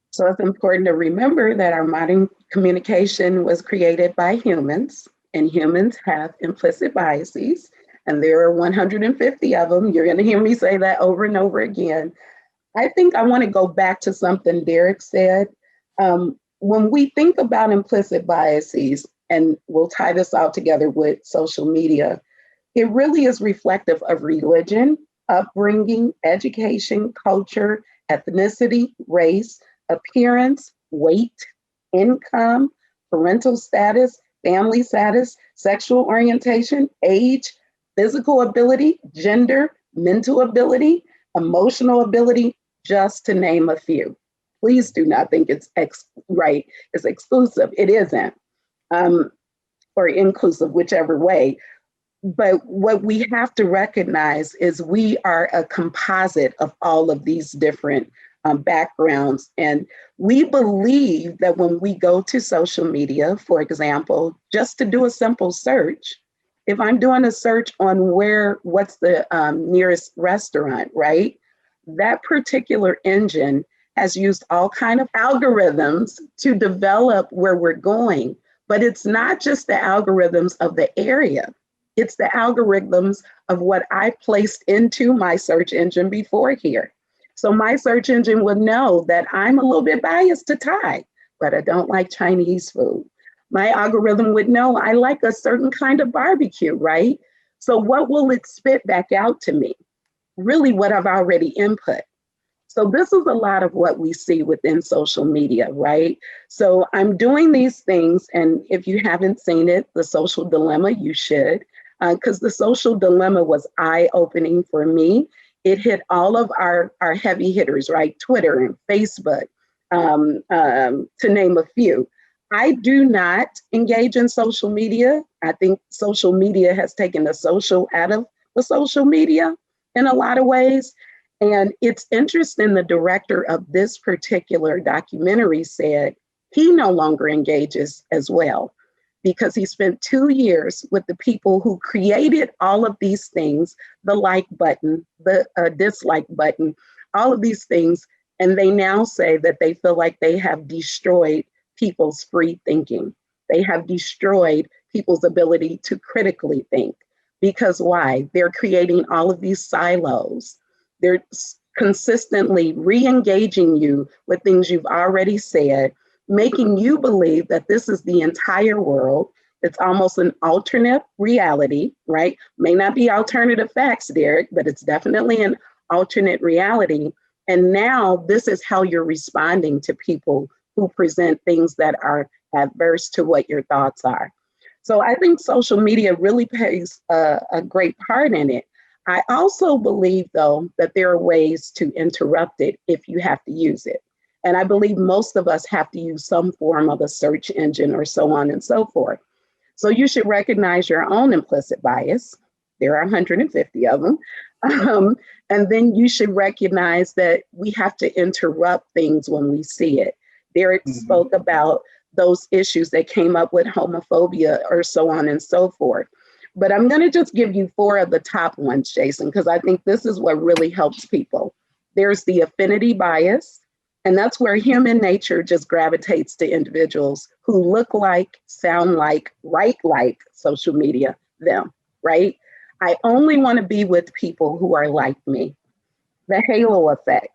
So it's important to remember that our modern communication was created by humans, and humans have implicit biases, and there are 150 of them. You're going to hear me say that over and over again. I think I want to go back to something Derek said. When we think about implicit biases, and we'll tie this all together with social media, it really is reflective of religion, upbringing, education, culture, ethnicity, race, appearance, weight, income, parental status, family status, sexual orientation, age, physical ability, gender, mental ability, emotional ability, just to name a few. Please do not think it's exclusive. It isn't, or inclusive, whichever way. But what we have to recognize is we are a composite of all of these different backgrounds. And we believe that when we go to social media, for example, just to do a simple search, If I'm doing a search on what's the nearest restaurant, right? That particular engine has used all kind of algorithms to develop where we're going. But it's not just the algorithms of the area. It's the algorithms of what I placed into my search engine before here. So my search engine would know that I'm a little bit biased to Thai, but I don't like Chinese food. My algorithm would know I like a certain kind of barbecue, right? So what will it spit back out to me? Really what I've already input. So this is a lot of what we see within social media, right? So I'm doing these things, and if you haven't seen it, The Social Dilemma, you should, because The Social Dilemma was eye-opening for me. It hit all of our heavy hitters, right? Twitter and Facebook, to name a few. I do not engage in social media. I think social media has taken the social out of the social media in a lot of ways. And it's interesting, the director of this particular documentary said he no longer engages as well because he spent 2 years with the people who created all of these things, the like button, the dislike button, all of these things. And they now say that they feel like they have destroyed people's free thinking. They have destroyed people's ability to critically think. Because why? They're creating all of these silos. They're consistently re-engaging you with things you've already said, making you believe that this is the entire world. It's almost an alternate reality, right? May not be alternative facts, Derek, but it's definitely an alternate reality. And now this is how you're responding to people who present things that are adverse to what your thoughts are. So I think social media really plays a great part in it. I also believe, though, that there are ways to interrupt it if you have to use it. And I believe most of us have to use some form of a search engine or so on and so forth. So you should recognize your own implicit bias. There are 150 of them. And then you should recognize that we have to interrupt things when we see it. Derek spoke about those issues that came up with homophobia or so on and so forth. But I'm going to just give you 4 of the top ones, Jason, because I think this is what really helps people. There's the affinity bias, and that's where human nature just gravitates to individuals who look like, sound like, write like social media, them, right? I only want to be with people who are like me. The halo effect,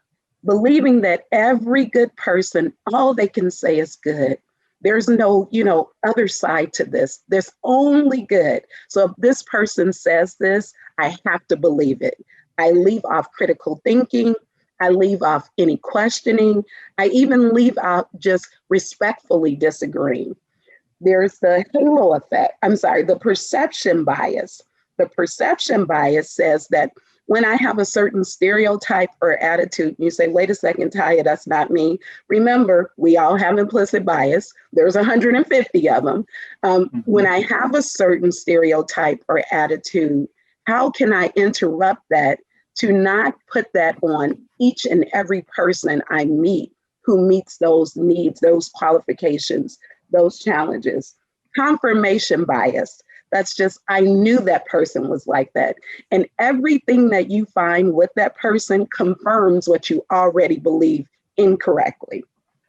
believing that every good person, all they can say is good. There's no, other side to this. There's only good. So if this person says this, I have to believe it. I leave off critical thinking. I leave off any questioning. I even leave out just respectfully disagreeing. There's the halo effect. The perception bias. The perception bias says that when I have a certain stereotype or attitude, you say, wait a second, Taya, that's not me. Remember, we all have implicit bias. There's 150 of them. When I have a certain stereotype or attitude, how can I interrupt that to not put that on each and every person I meet who meets those needs, those qualifications, those challenges? Confirmation bias. That's just, I knew that person was like that. And everything that you find with that person confirms what you already believe incorrectly.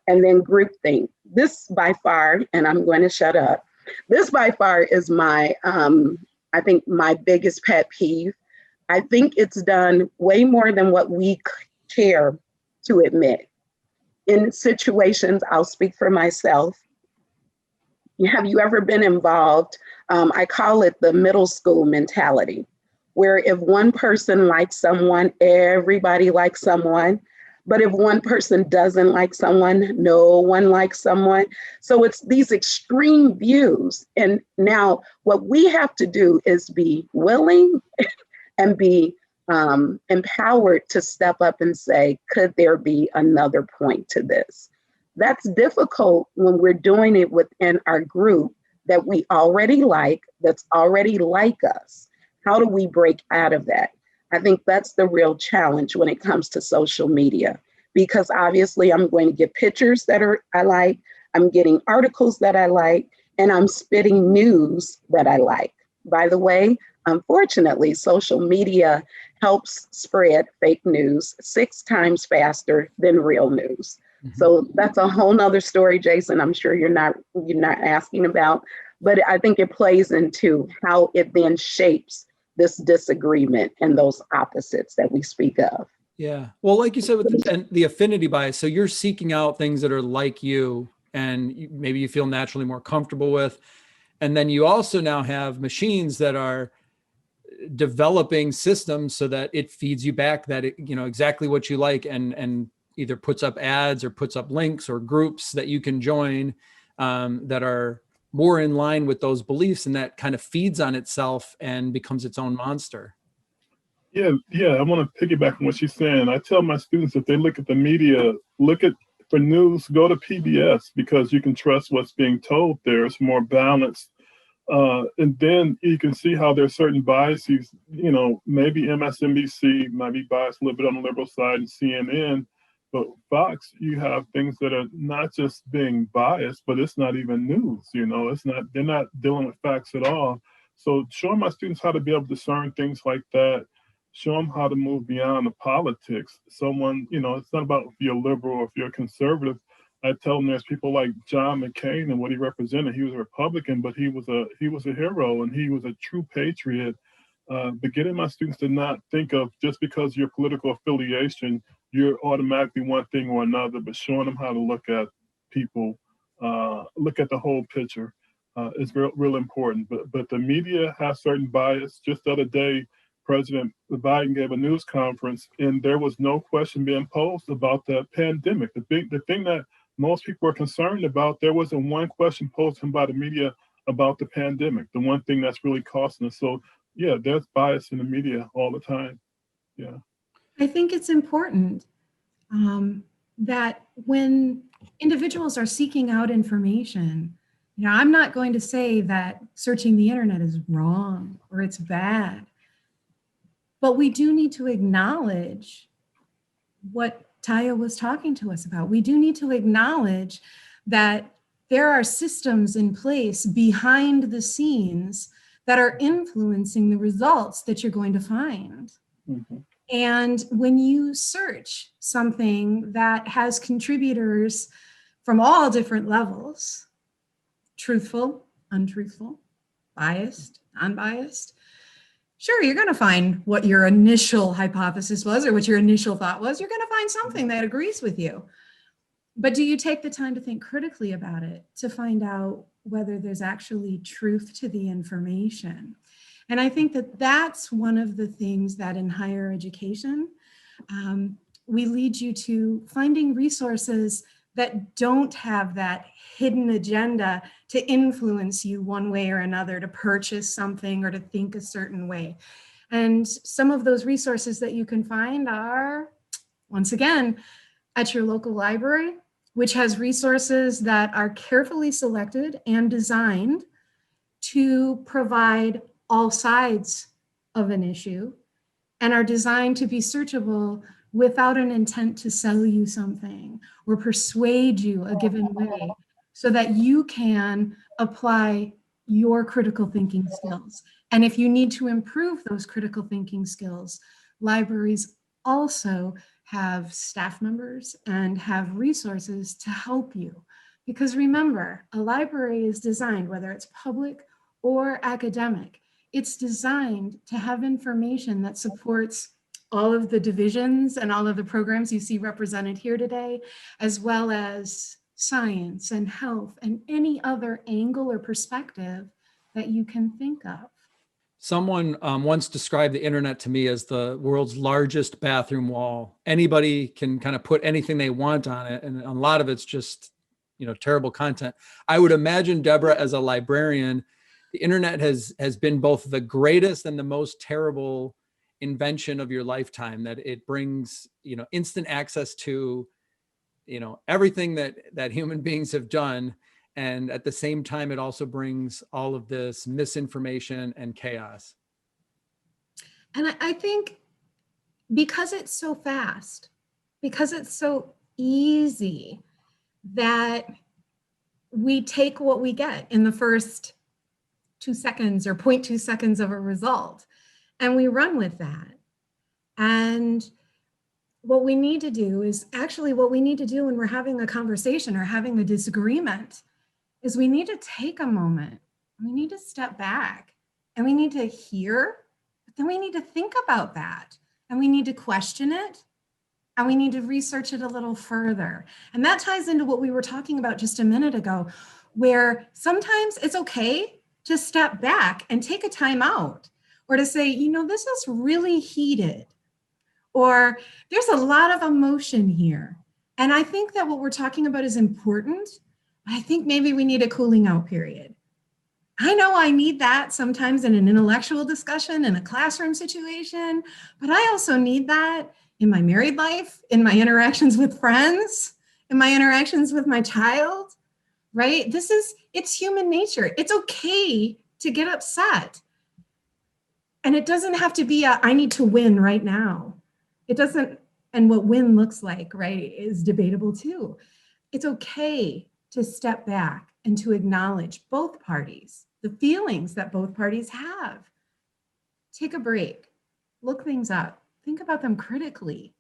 And then groupthink. This by far, and I'm going to shut up, this by far is my, I think my biggest pet peeve. I think it's done way more than what we care to admit. In situations, I'll speak for myself. Have you ever been involved? I call it the middle school mentality, where if one person likes someone, everybody likes someone. But if one person doesn't like someone, no one likes someone. So it's these extreme views. And now what we have to do is be willing and be empowered to step up and say, could there be another point to this? That's difficult when we're doing it within our group that we already like, that's already like us. How do we break out of that? I think that's the real challenge when it comes to social media, because obviously I'm going to get pictures that I like, I'm getting articles that I like, and I'm spitting news that I like. By the way, unfortunately, social media helps spread fake news 6 times faster than real news. So that's a whole nother story, Jason. I'm sure you're not asking about, but I think it plays into how it then shapes this disagreement and those opposites that we speak of. Yeah. Well, like you said, with the affinity bias, so you're seeking out things that are like you and maybe you feel naturally more comfortable with. And then you also now have machines that are developing systems so that it feeds you back that exactly what you like, and either puts up ads or puts up links or groups that you can join that are more in line with those beliefs, and that kind of feeds on itself and becomes its own monster. Yeah, I want to piggyback on what she's saying. I tell my students, if they look at the media, for news, go to PBS, because you can trust what's being told there. It's more balanced. And then you can see how there's certain biases. Maybe MSNBC might be biased a little bit on the liberal side, and CNN, but Fox, you have things that are not just being biased, but it's not even news. They're not dealing with facts at all. So showing my students how to be able to discern things like that, show them how to move beyond the politics. It's not about if you're liberal or if you're conservative. I tell them there's people like John McCain and what he represented. He was a Republican, but he was a hero, and he was a true patriot. But getting my students to not think of just because your political affiliation, you're automatically one thing or another, but showing them how to look at people, look at the whole picture is real important. But the media has certain bias. Just the other day, President Biden gave a news conference, and there was no question being posed about the pandemic. The thing that most people are concerned about, there wasn't one question posed to him by the media about the pandemic, the one thing that's really costing us. So yeah, there's bias in the media all the time. Yeah. I think it's important that when individuals are seeking out information, I'm not going to say that searching the internet is wrong or it's bad. But we do need to acknowledge what Taya was talking to us about. We do need to acknowledge that there are systems in place behind the scenes that are influencing the results that you're going to find. Mm-hmm. And when you search something that has contributors from all different levels, truthful, untruthful, biased, unbiased, sure, you're going to find what your initial hypothesis was or what your initial thought was. You're going to find something that agrees with you. But do you take the time to think critically about it, to find out whether there's actually truth to the information? And I think that that's one of the things that in higher education, we lead you to finding resources that don't have that hidden agenda to influence you one way or another, to purchase something or to think a certain way. And some of those resources that you can find are, once again, at your local library, which has resources that are carefully selected and designed to provide all sides of an issue and are designed to be searchable without an intent to sell you something or persuade you a given way, so that you can apply your critical thinking skills. And if you need to improve those critical thinking skills, libraries also have staff members and have resources to help you. Because remember, a library is designed, whether it's public or academic, it's designed to have information that supports all of the divisions and all of the programs you see represented here today, as well as science and health and any other angle or perspective that you can think of. Someone once described the internet to me as the world's largest bathroom wall. Anybody can kind of put anything they want on it, and a lot of it's just, terrible content. I would imagine, Deborah, as a librarian, the internet has been both the greatest and the most terrible invention of your lifetime, that it brings, instant access to, everything that human beings have done. And at the same time, it also brings all of this misinformation and chaos. And I think because it's so fast, because it's so easy, that we take what we get in the first 2 seconds or 0.2 seconds of a result. And we run with that. And what we need to do is actually what we need to do when we're having a conversation or having a disagreement is we need to take a moment. We need to step back and we need to hear, but then we need to think about that and we need to question it and we need to research it a little further. And that ties into what we were talking about just a minute ago, where sometimes it's okay to step back and take a time out or to say, you know, this is really heated or there's a lot of emotion here. And I think that what we're talking about is important. I think maybe we need a cooling out period. I know I need that sometimes in an intellectual discussion, in a classroom situation, but I also need that in my married life, in my interactions with friends, in my interactions with my child, right? It's human nature. It's okay to get upset. And it doesn't have to be I need to win right now. It doesn't, and what win looks like, right, is debatable too. It's okay to step back and to acknowledge both parties, the feelings that both parties have. Take a break, look things up, think about them critically,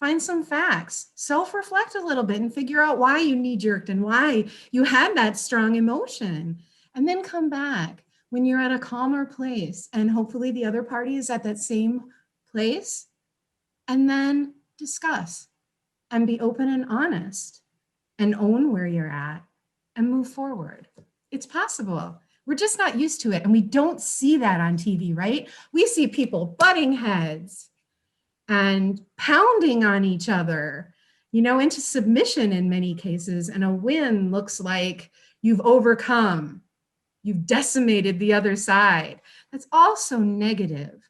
find some facts, self-reflect a little bit and figure out why you knee-jerked and why you had that strong emotion. And then come back when you're at a calmer place and hopefully the other party is at that same place, and then discuss and be open and honest and own where you're at and move forward. It's possible. We're just not used to it. And we don't see that on TV, right? We see people butting heads and pounding on each other, you know, into submission in many cases. And a win looks like you've overcome, you've decimated the other side. That's also negative.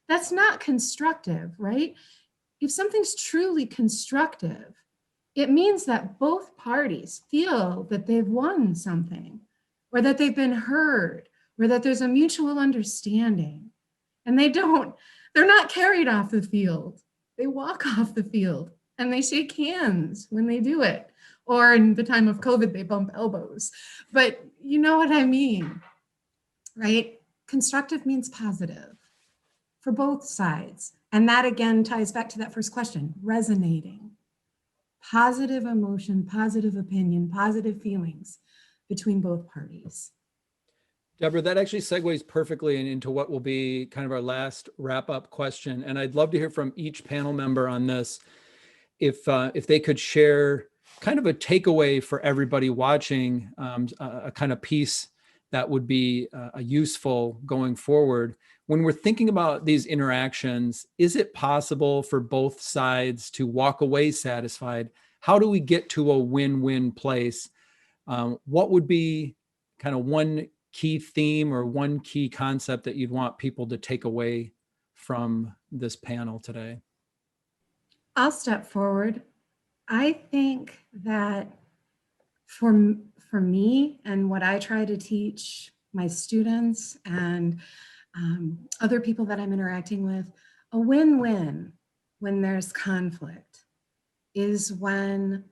That's not constructive, right? If something's truly constructive, it means that both parties feel that they've won something, or that they've been heard, or that there's a mutual understanding. And they're not carried off the field. They walk off the field and they shake hands when they do it. Or in the time of COVID, they bump elbows. But you know what I mean, right? Constructive means positive for both sides. And that again ties back to that first question, resonating. Positive emotion, positive opinion, positive feelings between both parties. Deborah, that actually segues perfectly into what will be kind of our last wrap-up question. And I'd love to hear from each panel member on this. If they could share kind of a takeaway for everybody watching, a kind of piece that would be useful going forward. When we're thinking about these interactions, is it possible for both sides to walk away satisfied? How do we get to a win-win place? What would be kind of one key theme or one key concept that you'd want people to take away from this panel today? I'll step forward. I think that for me and what I try to teach my students and other people that I'm interacting with, a win-win when there's conflict is when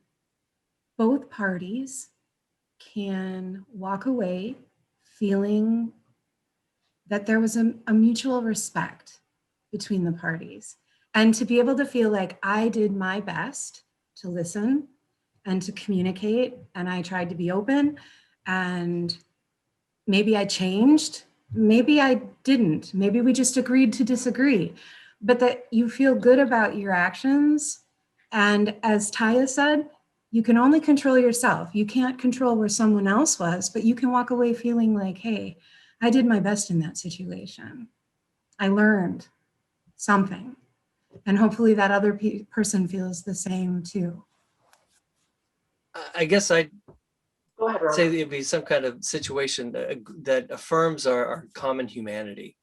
both parties can walk away feeling that there was a mutual respect between the parties, and to be able to feel like I did my best to listen and to communicate, and I tried to be open, and maybe I changed, maybe I didn't, maybe we just agreed to disagree, but that you feel good about your actions. And as Taya said, you can only control yourself. You can't control where someone else was, but you can walk away feeling like, hey, I did my best in that situation. I learned something. And hopefully that other person feels the same too. I guess I'd Go ahead, say Robert. it'd be some kind of situation that affirms our common humanity.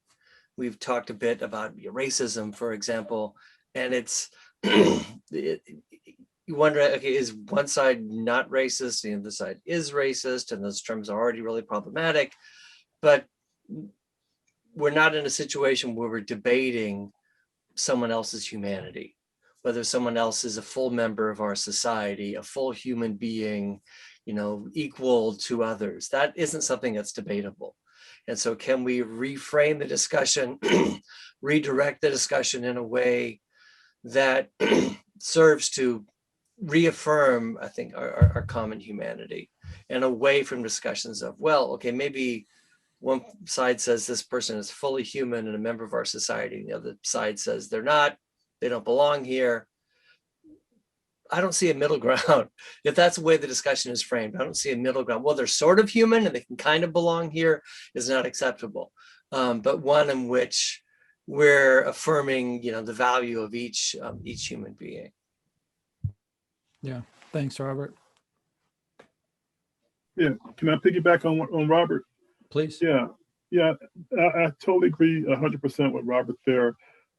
We've talked a bit about racism, for example, and it's you wonder, okay, is one side not racist, the other side is racist, and those terms are already really problematic, but we're not in a situation where we're debating someone else's humanity, whether someone else is a full member of our society, a full human being, you know, equal to others. That isn't something that's debatable. And so can we reframe the discussion, redirect the discussion in a way that serves to reaffirm, I think, our common humanity, and away from discussions of, well, okay, maybe one side says this person is fully human and a member of our society, and the other side says they're not, they don't belong here. I don't see a middle ground. If that's the way the discussion is framed, I don't see a middle ground. Well, they're sort of human and they can kind of belong here is not acceptable. But one in which we're affirming, the value of each human being. Yeah. Thanks, Robert. Yeah, can I piggyback on Robert? Please. Yeah, I totally agree 100% with Robert there.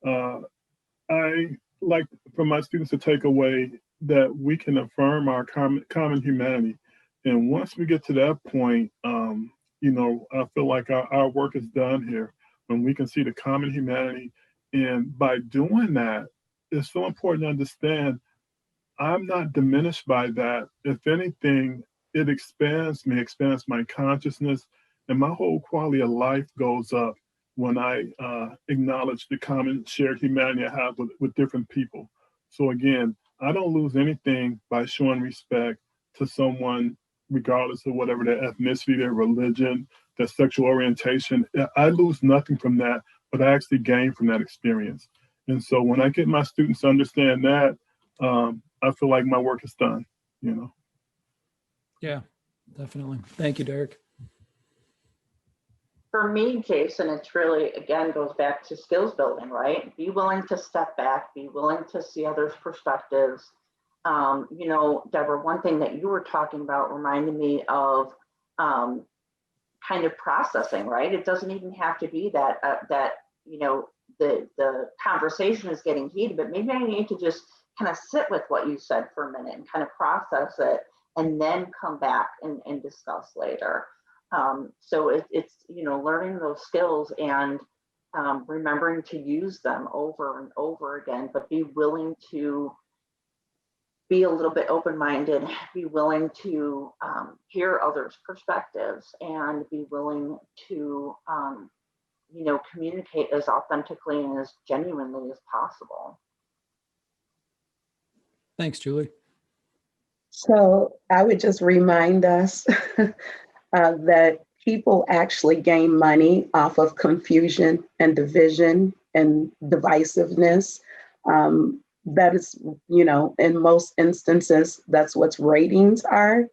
I like for my students to take away that we can affirm our common humanity. And once we get to that point, I feel like our work is done here when we can see the common humanity. And by doing that, it's so important to understand I'm not diminished by that. If anything, it expands me, expands my consciousness, and my whole quality of life goes up when I acknowledge the common shared humanity I have with different people. So again, I don't lose anything by showing respect to someone, regardless of whatever their ethnicity, their religion, their sexual orientation. I lose nothing from that, but I actually gain from that experience. And so when I get my students to understand that, I feel like my work is done, Yeah, definitely. Thank you, Derek. For me, Jason, it's really, again, goes back to skills building, right? Be willing to step back, be willing to see others' perspectives. Deborah, one thing that you were talking about reminded me of kind of processing, right? It doesn't even have to be that the conversation is getting heated, but maybe I need to just kind of sit with what you said for a minute and kind of process it and then come back and discuss later. So it's learning those skills and remembering to use them over and over again, but be willing to be a little bit open-minded, be willing to hear others' perspectives, and be willing to communicate as authentically and as genuinely as possible. Thanks, Julie. So I would just remind us that people actually gain money off of confusion and division and divisiveness. That is, in most instances, that's what ratings are.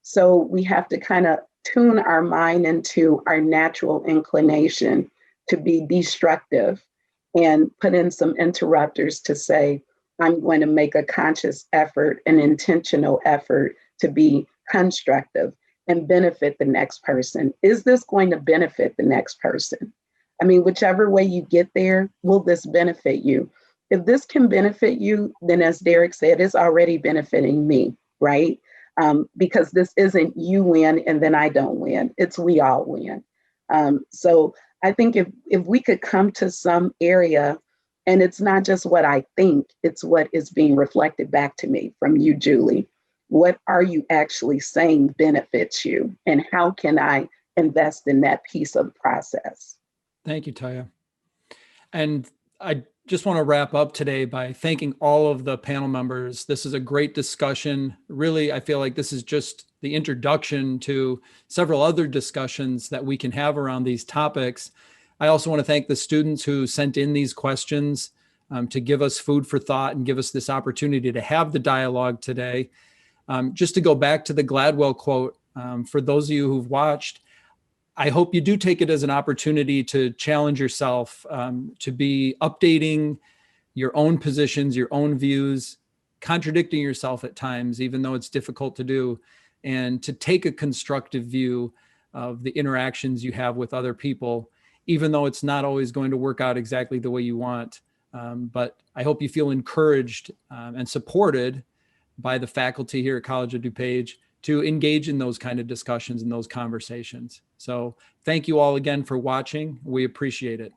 So we have to kind of tune our mind into our natural inclination to be destructive and put in some interrupters to say, I'm going to make a conscious effort, an intentional effort to be constructive and benefit the next person. Is this going to benefit the next person? I mean, whichever way you get there, will this benefit you? If this can benefit you, then as Derek said, it's already benefiting me, right? Because this isn't you win and then I don't win. It's we all win. So I think if we could come to some area, and it's not just what I think, it's what is being reflected back to me from you, Julie. What are you actually saying benefits you? And how can I invest in that piece of the process? Thank you, Taya. And I just want to wrap up today by thanking all of the panel members. This is a great discussion. Really, I feel like this is just the introduction to several other discussions that we can have around these topics. I also want to thank the students who sent in these questions to give us food for thought and give us this opportunity to have the dialogue today. Just to go back to the Gladwell quote, for those of you who've watched, I hope you do take it as an opportunity to challenge yourself, to be updating your own positions, your own views, contradicting yourself at times, even though it's difficult to do, and to take a constructive view of the interactions you have with other people, even though it's not always going to work out exactly the way you want. But I hope you feel encouraged and supported by the faculty here at College of DuPage to engage in those kind of discussions and those conversations. So thank you all again for watching. We appreciate it.